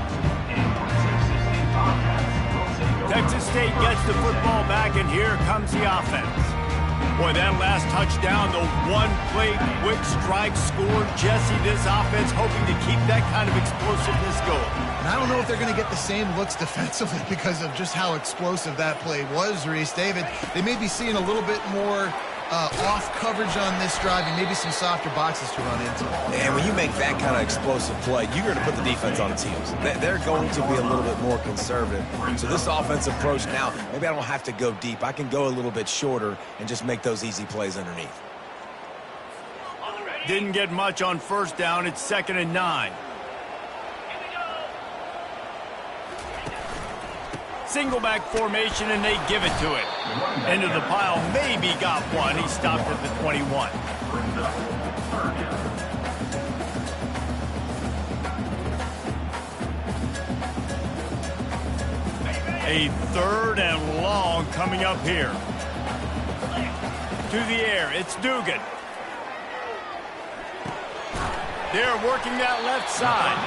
Texas State gets the football back, and here comes the offense. Boy, that last touchdown, the one-play quick strike score. Jesse, this offense hoping to keep that kind of explosiveness going. And I don't know if they're going to get the same looks defensively because of just how explosive that play was, Reese. David, they may be seeing a little bit more off coverage on this drive and maybe some softer boxes to run into. And when you make that kind of explosive play, you're going to put the defense on its heels. They're going to be a little bit more conservative. So this offensive approach now, maybe I don't have to go deep. I can go a little bit shorter and just make those easy plays underneath. Didn't get much on 1st down. It's 2nd and 9. Single back formation, and they give it to it. Into the pile, maybe got one. He stopped at the 21. A 3rd and long coming up here. To the air, it's Dugan. They're working that left side.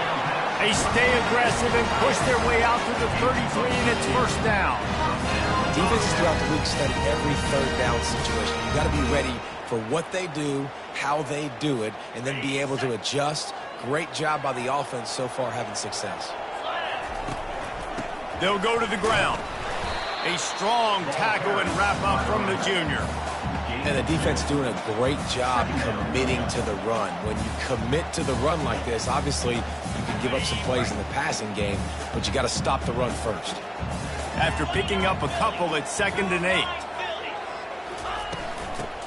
They stay aggressive and push their way out to the 33, and it's first down. Defenses throughout the week study every third down situation. You got to be ready for what they do, how they do it, and then be able to adjust. Great job by the offense so far having success. They'll go to the ground. A strong tackle and wrap up from the junior. And the defense doing a great job committing to the run. When you commit to the run like this, obviously you can give up some plays in the passing game, but you got to stop the run first. After picking up a couple at 2nd and 8.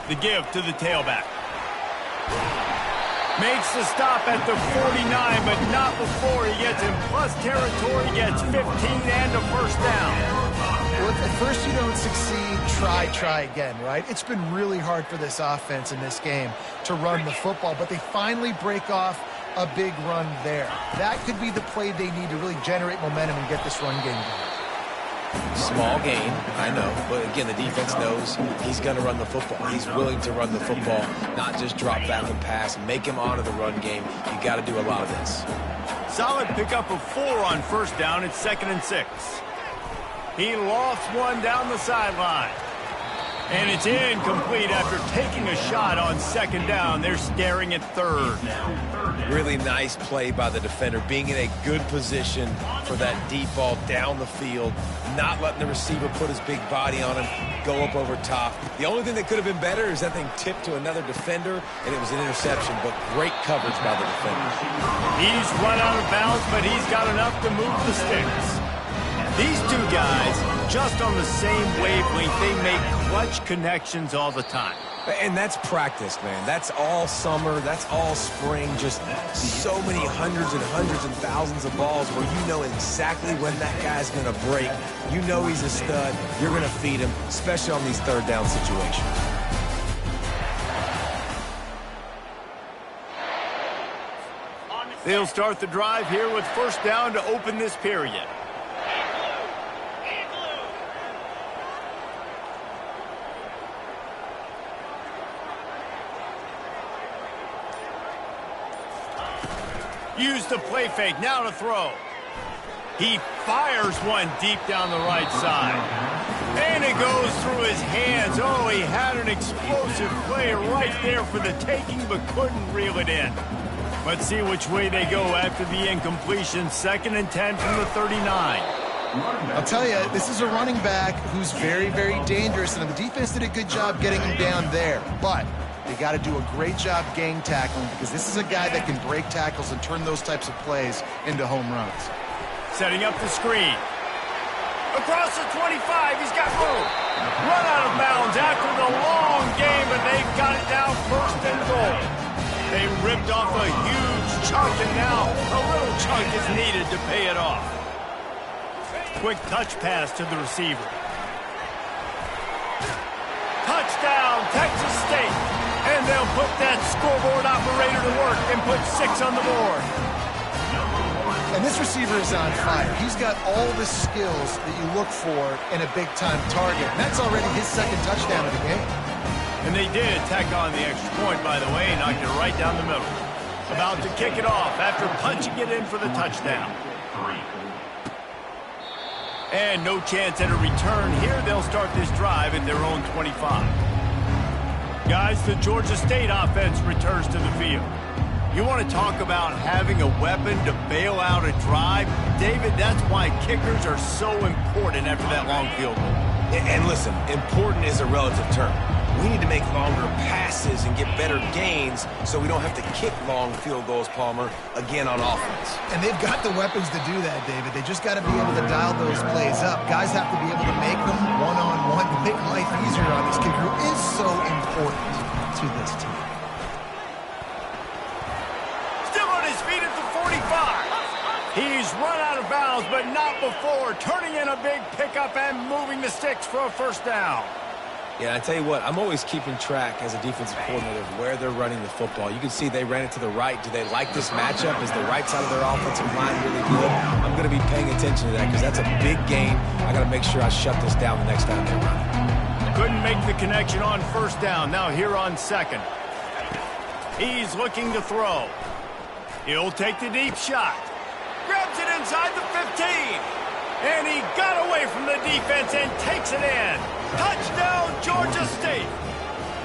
The give to the tailback. Makes the stop at the 49, but not before he gets in plus territory, gets 15 and a first down. Well, if at first you don't succeed, try again, right? It's been really hard for this offense in this game to run the football, but they finally break off a big run there. That could be the play they need to really generate momentum and get this run game going. Small gain, I know, but again, the defense knows he's going to run the football. He's willing to run the football, not just drop back and pass, make him honor the run game. You got to do a lot of this. Solid pickup of 4 on first down at 2nd and 6. He lofts one down the sideline. And it's incomplete after taking a shot on 2nd down. They're staring at 3rd. Really nice play by the defender, being in a good position for that deep ball down the field, not letting the receiver put his big body on him, go up over top. The only thing that could have been better is that thing tipped to another defender, and it was an interception, but great coverage by the defender. He's run out of bounds, but he's got enough to move the sticks. These two guys, just on the same wavelength, they make clutch connections all the time. And that's practice, man. That's all summer. That's all spring. Just so many hundreds and thousands of balls where you know exactly when that guy's going to break. You know he's a stud. You're going to feed him, especially on these third down situations. They'll start the drive here with first down to open this period. Use the play fake, now to throw. He fires one deep down the right side. And it goes through his hands. Oh, he had an explosive play right there for the taking, but couldn't reel it in. Let's see which way they go after the incompletion. 2nd and 10 from the 39. I'll tell you, this is a running back who's very, very dangerous, and the defense did a good job getting him down there. But they got to do a great job gang tackling, because this is a guy that can break tackles and turn those types of plays into home runs. Setting up the screen. Across the 25, he's got room. Run out of bounds after the long game, but they've got it now 1st and goal. They ripped off a huge chunk, and now a little chunk is needed to pay it off. Quick touch pass to the receiver. Touchdown, Texas State. And they'll put that scoreboard operator to work and put 6 on the board. And this receiver is on fire. He's got all the skills that you look for in a big-time target. And that's already his 2nd touchdown of the game. And they did tack on the extra point, by the way, and knocked it right down the middle. About to kick it off after punching it in for the touchdown. And no chance at a return here. They'll start this drive at their own 25. Guys, the Georgia State offense returns to the field. You want to talk about having a weapon to bail out a drive? David, that's why kickers are so important after that long field goal. And listen, important is a relative term. We need to make longer passes and get better gains so we don't have to kick long field goals, Palmer, again on offense. And they've got the weapons to do that, David. They just got to be able to dial those plays up. Guys have to be able to make them one-on-one to make life easier on this kicker, who is so important to this team. Still on his feet at the 45. He's run out of bounds, but not before, turning in a big pickup and moving the sticks for a first down. Yeah, I tell you what, I'm always keeping track as a defensive coordinator of where they're running the football. You can see they ran it to the right. Do they like this matchup? Is the right side of their offensive line really good? I'm going to be paying attention to that because that's a big gain. I got to make sure I shut this down the next time they run it. Couldn't make the connection on first down. Now here on 2nd. He's looking to throw. He'll take the deep shot. inside the 15. And he got away from the defense and takes it in. Touchdown, Georgia State.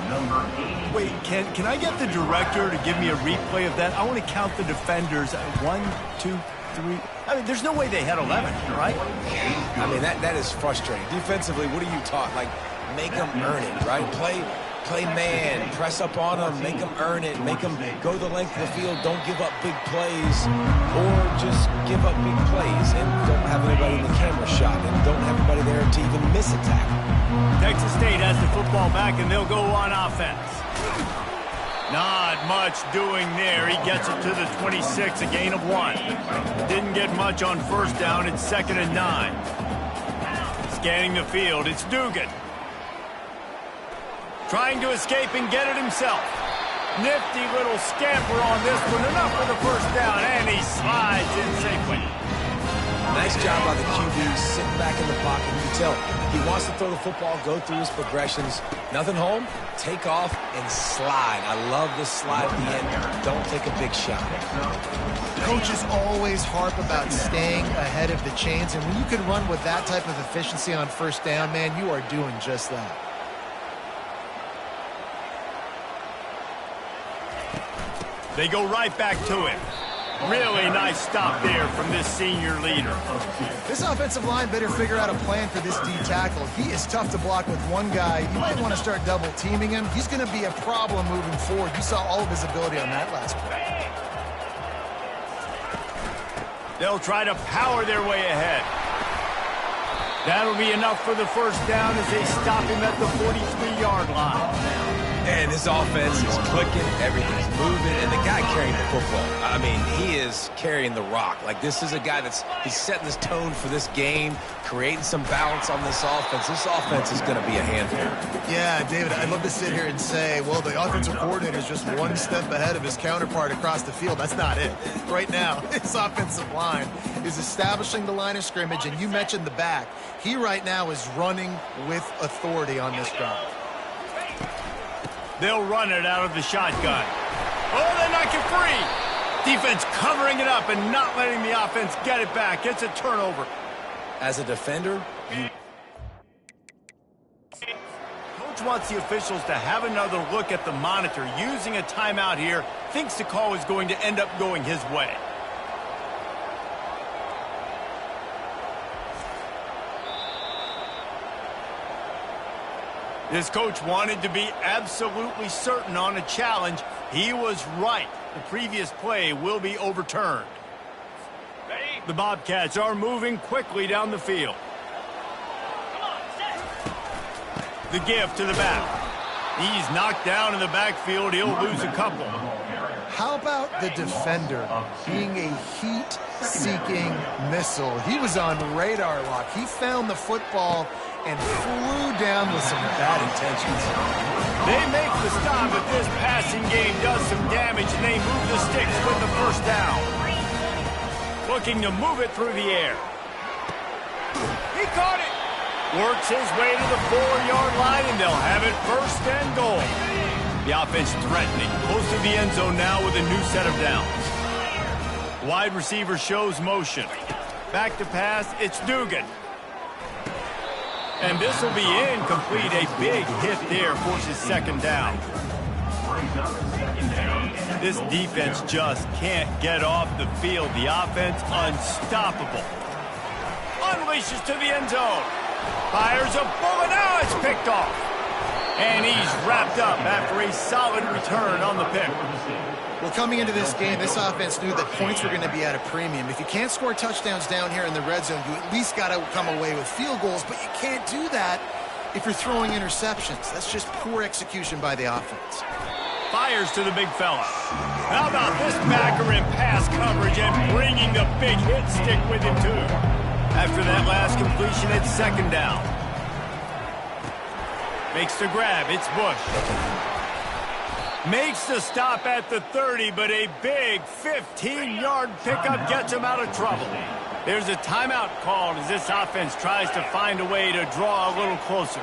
Number 80. Wait, can I get the director to give me a replay of that? I want to count the defenders. 1, 2, 3. I mean, there's no way they had 11, right? I mean, that is frustrating. Defensively, what are you taught? Like, make them earn it, right? Play man, press up on them, make them earn it, make them go the length of the field, don't give up big plays, or just give up big plays and don't have anybody in the camera shot and don't have anybody there to even miss a tackle. Texas State has the football back, and they'll go on offense. Not much doing there. He gets it to the 26, a gain of 1. Didn't get much on first down. It's 2nd and 9. Scanning the field, it's Dugan. Trying to escape and get it himself. Nifty little scamper on this one. Enough for the first down, and he slides in safely. Nice job by the QB, sitting back in the pocket. You can tell he wants to throw the football, go through his progressions. Nothing home, take off, and slide. I love this slide at the end. Don't take a big shot. Coaches always harp about staying ahead of the chains, and when you can run with that type of efficiency on first down, man, you are doing just that. They go right back to it. Really nice stop there from this senior leader. This offensive line better figure out a plan for this D tackle. He is tough to block with one guy. You might want to start double teaming him. He's going to be a problem moving forward. You saw all of his ability on that last play. They'll try to power their way ahead. That'll be enough for the first down as they stop him at the 43-yard line. And his offense is clicking, everything's moving, and the guy carrying the football, I mean, he is carrying the rock. Like, this is a guy he's setting this tone for this game, creating some balance on this offense. This offense is going to be a handful. Yeah, David, I'd love to sit here and say, well, the offensive coordinator is just one step ahead of his counterpart across the field. That's not it. Right now, his offensive line is establishing the line of scrimmage, and you mentioned the back. He right now is running with authority on this drive. They'll run it out of the shotgun. Oh, they knock it free. Defense covering it up and not letting the offense get it back. It's a turnover. As a defender, Coach wants the officials to have another look at the monitor. Using a timeout here, thinks the call is going to end up going his way. This coach wanted to be absolutely certain on a challenge. He was right. The previous play will be overturned. The Bobcats are moving quickly down the field. The give to the back. He's knocked down in the backfield. He'll lose a couple. How about the defender being a heat-seeking missile? He was on radar lock. He found the football and flew down with some bad intentions. They make the stop, but this passing game does some damage, and they move the sticks with the first down. Looking to move it through the air. He caught it. Works his way to the 4-yard line, and they'll have it 1st and goal. The offense threatening, close to the end zone now with a new set of downs. Wide receiver shows motion. Back to pass, it's Dugan. And this will be incomplete. A big hit there forces 2nd down. This defense just can't get off the field. The offense unstoppable. Unleashes to the end zone. Fires a bullet. Now it's picked off. And he's wrapped up after a solid return on the pick. Well, coming into this game, this offense knew that points were going to be at a premium. If you can't score touchdowns down here in the red zone, you at least got to come away with field goals, but you can't do that if you're throwing interceptions. That's just poor execution by the offense. Fires to the big fella. How about this backer in pass coverage and bringing the big hit stick with him, too. After that last completion, it's 2nd down. Makes the grab. It's Bush. Makes the stop at the 30, but a big 15-yard pickup gets him out of trouble. There's a timeout called as this offense tries to find a way to draw a little closer.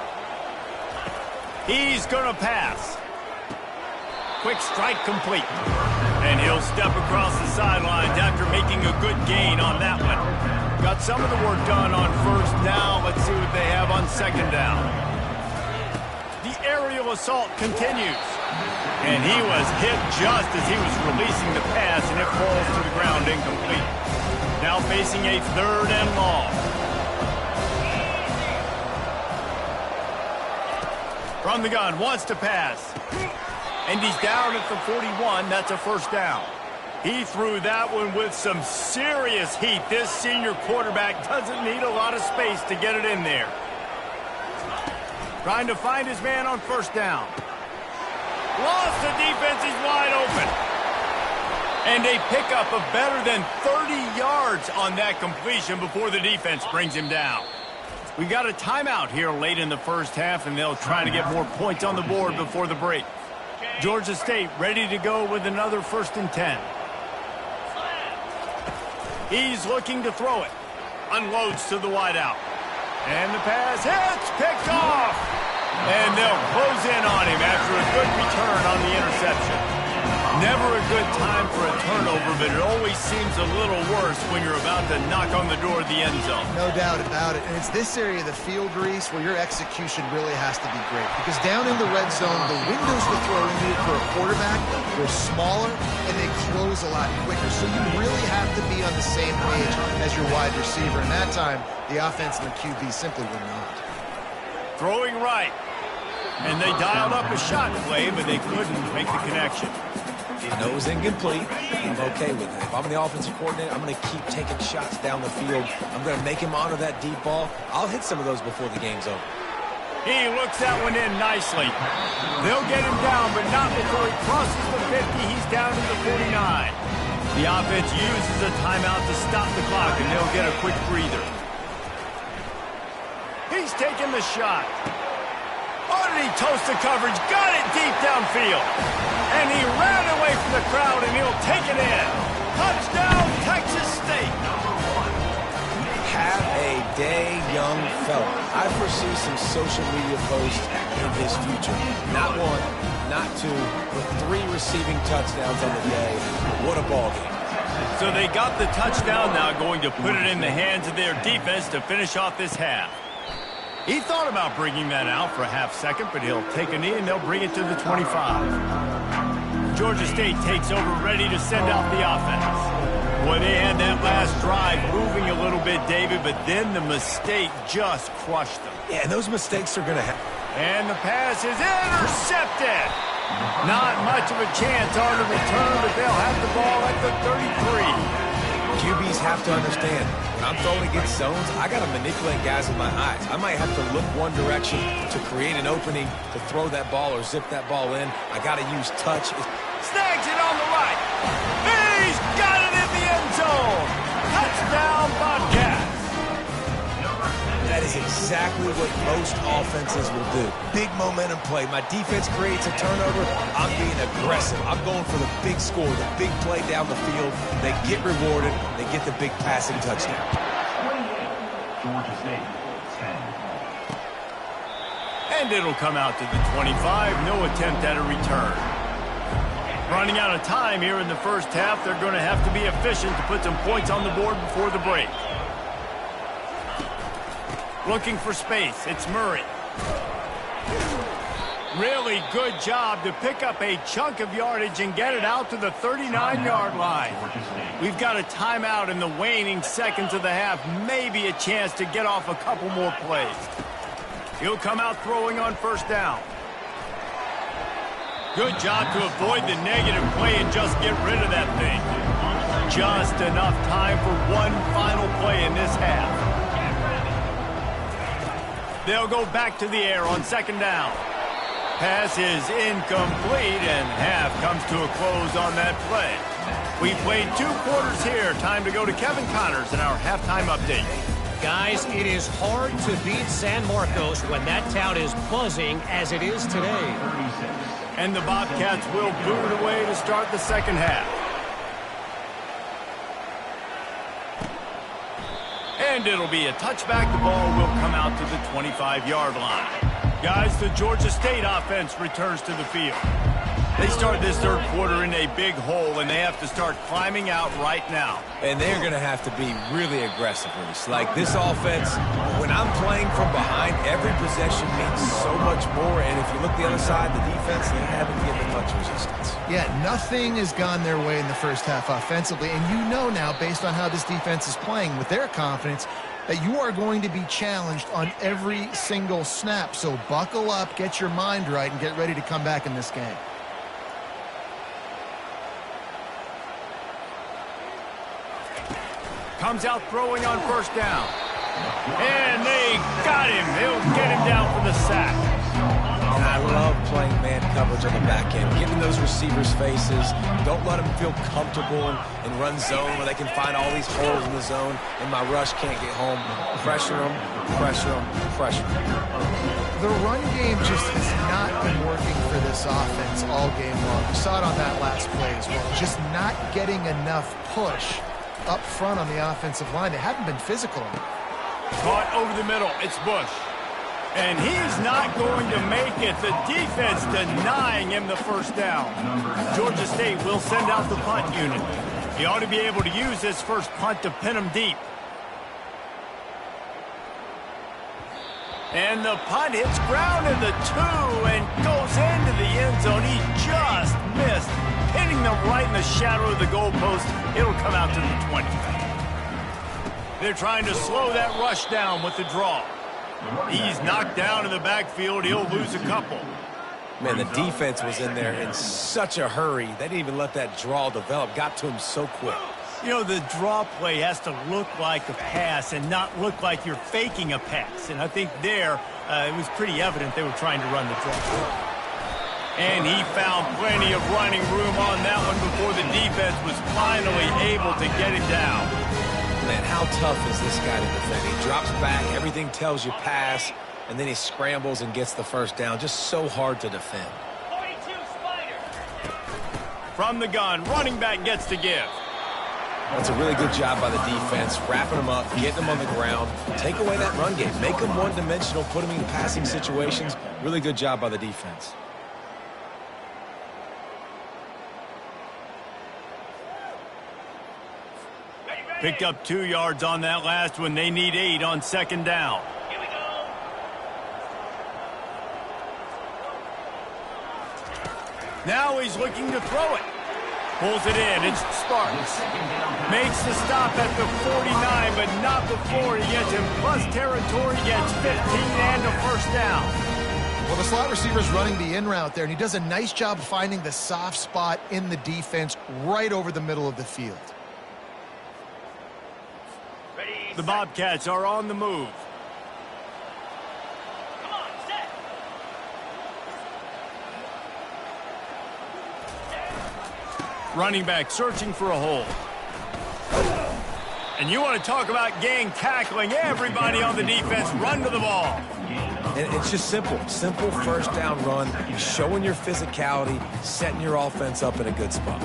He's going to pass. quick strike complete. And he'll step across the sidelines after making a good gain on that one. Got some of the work done on first down. Let's see what they have on second down. The aerial assault continues. And he was hit just as he was releasing the pass, and it falls to the ground incomplete. Now facing a 3rd and long. From the gun, wants to pass. And he's down at the 41. That's a first down. He threw that one with some serious heat. This senior quarterback doesn't need a lot of space to get it in there. Trying to find his man on first down. Lost the defense. He's wide open. And a pickup of better than 30 yards on that completion before the defense brings him down. We got a timeout here late in the first half, and they'll try to get more points on the board before the break. Georgia State ready to go with another 1st and 10. He's looking to throw it. Unloads to the wideout. And the pass hits, picked off. And they'll close in on him after a good return on the interception. Never a good time for a turnover, but it always seems a little worse when you're about to knock on the door of the end zone. No doubt about it. And it's this area of the field, Reese, where your execution really has to be great. Because down in the red zone, the windows to throw into it for a quarterback are smaller, and they close a lot quicker. So you really have to be on the same page as your wide receiver. And that time, the offense and the QB simply were not. Throwing right. And they dialed up a shot play, but they couldn't make the connection. Nose incomplete. I'm okay with it. If I'm the offensive coordinator, I'm going to keep taking shots down the field. I'm going to make him honor that deep ball. I'll hit some of those before the game's over. He looks that one in nicely. They'll get him down, but not before he crosses the 50. He's down to the 49. The offense uses a timeout to stop the clock, and they'll get a quick breather. He's taking the shot. Oh, did he toast the coverage? Got it deep downfield. And he ran away from the crowd, and he'll take it in. Touchdown, Texas State. Have a day, young fella. I foresee some social media posts in his future. Not one, not two, but 3 receiving touchdowns on the day. What a ball game. So they got the touchdown, now going to put it in the hands of their defense to finish off this half. He thought about bringing that out for a half second, but he'll take a knee and they'll bring it to the 25. Georgia State takes over, ready to send out the offense. Boy, they had that last drive moving a little bit, David, but then the mistake just crushed them. Yeah, and those mistakes are going to happen. And the pass is intercepted. Not much of a chance on the return, but they'll have the ball at the 33. QBs have to understand, when I'm throwing against zones, I got to manipulate guys with my eyes. I might have to look one direction to create an opening to throw that ball or zip that ball in. I got to use touch. Snags it on the right. He's got it in the end zone. Touchdown, Bobcats. That is exactly what most offenses will do. Big momentum play. My defense creates a turnover. I'm being aggressive. I'm going for the big score, the big play down the field. They get rewarded. They get the big passing touchdown. Georgia State, 10. And it'll come out to the 25. No attempt at a return. Running out of time here in the first half. They're going to have to be efficient to put some points on the board before the break. Looking for space. It's Murray. Really good job to pick up a chunk of yardage and get it out to the 39-yard line. We've got a timeout in the waning seconds of the half. Maybe a chance to get off a couple more plays. He'll come out throwing on first down. Good job to avoid the negative play and just get rid of that thing. Just enough time for one final play in this half. They'll go back to the air on second down. Pass is incomplete, and half comes to a close on that play. We played 2 quarters here. Time to go to Kevin Connors in our halftime update. Guys, it is hard to beat San Marcos when that town is buzzing as it is today. And the Bobcats will boot it away to start the second half. And it'll be a touchback. The ball will come out to the 25-yard line. Guys, the Georgia State offense returns to the field. They started this third quarter in a big hole, and they have to start climbing out right now. And they're going to have to be really aggressive, Reese. Like this offense, when I'm playing from behind, every possession means so much more. And if you look the other side, the defense, they haven't given much resistance. Yeah, nothing has gone their way in the first half offensively. And you know now, based on how this defense is playing with their confidence, that you are going to be challenged on every single snap. So buckle up, get your mind right, and get ready to come back in this game. Comes out throwing on first down. And they got him. They'll get him down for the sack. And I love playing man coverage on the back end, giving those receivers faces. Don't let them feel comfortable in run zone where they can find all these holes in the zone and my rush can't get home. Pressure them, pressure them, pressure them. The run game just has not been working for this offense all game long. We saw it on that last play as well. Just not getting enough push up front on the offensive line. They haven't been physical enough. Caught over the middle. It's Bush. And he's not going to make it. The defense denying him the first down. Georgia State will send out the punt unit. He ought to be able to use this first punt to pin him deep. And the punt hits ground in the 2 and goes into the end zone. He just missed, hitting them right in the shadow of the goalpost. It'll come out to the 20. They're trying to slow that rush down with the draw. He's knocked down in the backfield. He'll lose a couple. Man, the defense was in there in such a hurry. They didn't even let that draw develop. Got to him so quick. You know, the draw play has to look like a pass and not look like you're faking a pass. And I think there, it was pretty evident they were trying to run the draw. And he found plenty of running room on that one before the defense was finally able to get him down. Man, how tough is this guy to defend? He drops back, everything tells you pass, and then he scrambles and gets the first down. Just so hard to defend. From the gun, running back gets to give. That's a really good job by the defense, wrapping them up, getting them on the ground. Take away that run game. Make them one-dimensional, put them in passing situations. Really good job by the defense. Picked up 2 yards on that last one. They need 8 on second down. Here we go. Now he's looking to throw it. Pulls it in. It's Sparks. Makes the stop at the 49, but not before he gets in plus territory, gets 15 and a first down. Well, the slot receiver's running the in route there, and he does a nice job finding the soft spot in the defense right over the middle of the field. The Bobcats are on the move. Come on, set. Running back searching for a hole. And you want to talk about gang tackling. Everybody on the defense run to the ball. And it's just simple. Simple first down run, showing your physicality, setting your offense up in a good spot.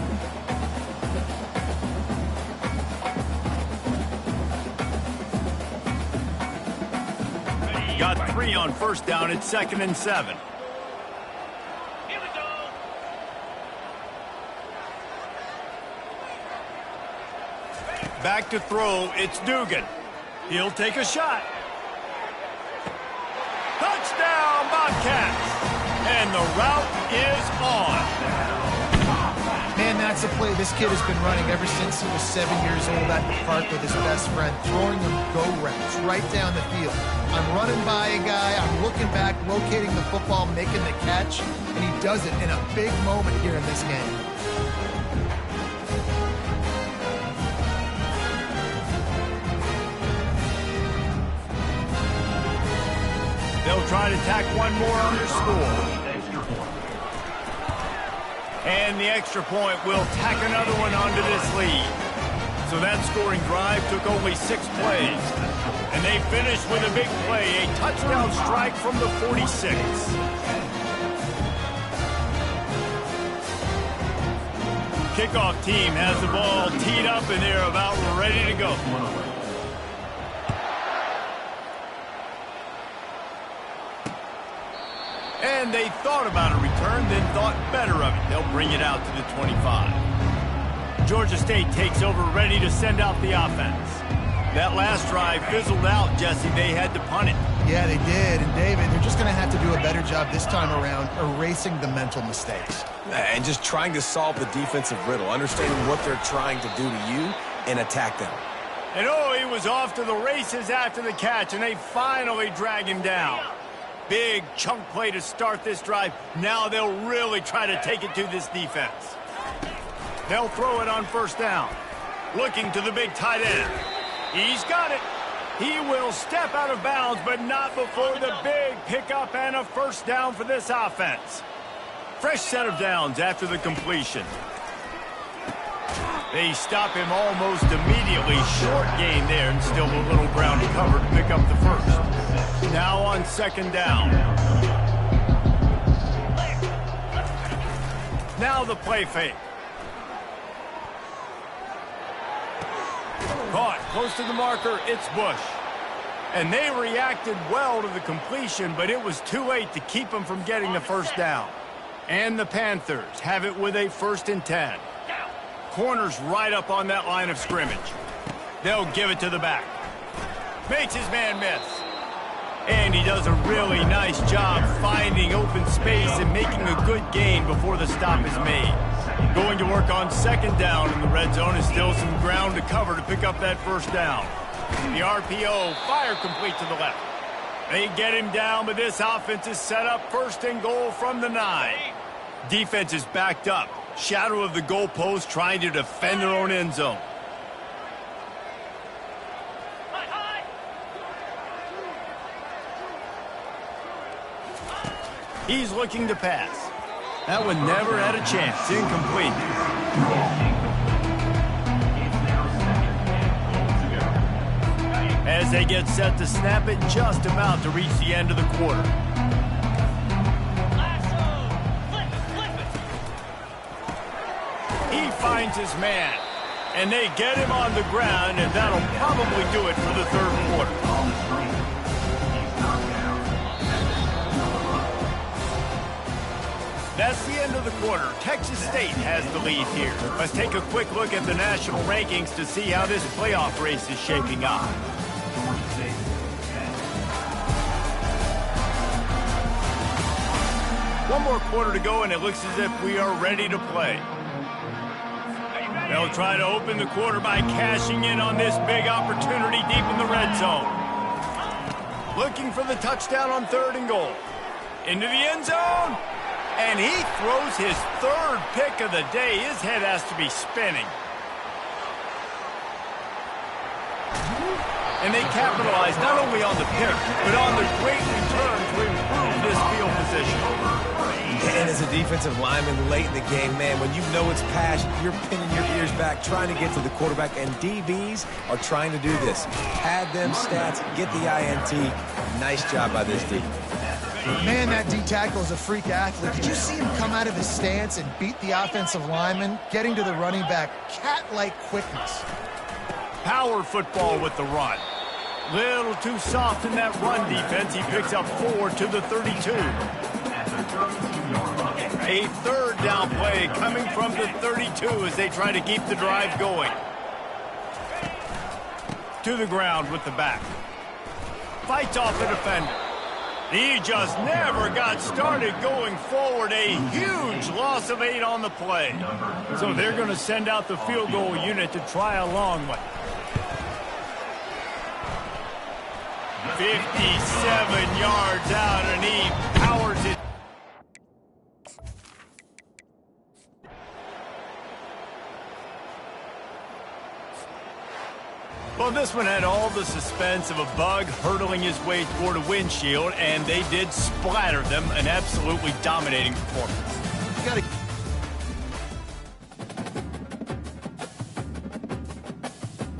Got 3 on first down. It's 2nd and 7. Here we go. Back to throw. It's Dugan. He'll take a shot. Touchdown, Bobcats. And the route is on. Man, that's a play this kid has been running ever since he was 7 years old at the park with his best friend, throwing them go routes right down the field. I'm running by a guy, I'm looking back, locating the football, making the catch, and he does it in a big moment here in this game. They'll try to tack one more on their score. And the extra point will tack another one onto this lead. So that scoring drive took only 6 plays. And they finished with a big play, a touchdown strike from the 46. Kickoff team has the ball teed up and they're about ready to go. And they thought about a return. return, then thought better of it. They'll bring it out to the 25. Georgia State takes over, ready to send out the offense. That last drive fizzled out, Jesse. They had to punt it. Yeah, they did. And, David, they're just going to have to do a better job this time around erasing the mental mistakes. And just trying to solve the defensive riddle, understanding what they're trying to do to you and attack them. And he was off to the races after the catch, and they finally drag him down. Big chunk play to start this drive. Now they'll really try to take it to this defense. They'll throw it on first down. Looking to the big tight end. He's got it. He will step out of bounds, but not before the big pickup and a first down for this offense. Fresh set of downs after the completion. They stop him almost immediately. Short gain there, and still a little ground to cover to pick up the first. Now on second down. Now the play fake. Caught close to the marker. It's Bush. And they reacted well to the completion, but it was too late to keep them from getting the first down. And the Panthers have it with a 1st and 10. Corner's right up on that line of scrimmage. They'll give it to the back. Makes his man miss. And he does a really nice job finding open space and making a good gain before the stop is made. Going to work on second down in the red zone is still some ground to cover to pick up that first down. The RPO, fire complete to the left. They get him down, but this offense is set up 1st and goal from the 9. Defense is backed up. Shadow of the goalpost, trying to defend their own end zone. He's looking to pass. That one never had a chance. Incomplete. As they get set to snap it, just about to reach the end of the quarter. He finds his man, and they get him on the ground, and that'll probably do it for the third quarter. That's the end of the quarter. Texas State has the lead here. Let's take a quick look at the national rankings to see how this playoff race is shaping up. One more quarter to go, and it looks as if we are ready to play. They'll try to open the quarter by cashing in on this big opportunity deep in the red zone. Looking for the touchdown on 3rd and goal. Into the end zone. And he throws his 3rd pick of the day. His head has to be spinning. And they capitalize not only on the pick, but on the great return to improve this field position. And as a defensive lineman late in the game, man, when you know it's passion, you're pinning your ears back, trying to get to the quarterback, and DBs are trying to do this. Pad them stats, get the INT. Nice job by this D. Man, that D-tackle is a freak athlete. Did you see him come out of his stance and beat the offensive lineman, getting to the running back? Cat-like quickness. Power football with the run. Little too soft in that run defense. He picks up 4 to the 32. A 3rd down play coming from the 32 as they try to keep the drive going. To the ground with the back. Fights off the defender. He just never got started going forward. A huge loss of 8 on the play. So they're going to send out the field goal unit to try a long one. 57 yards out, and he powers it. Well, this one had all the suspense of a bug hurtling his way toward a windshield, and they did splatter them. An absolutely dominating performance. You got to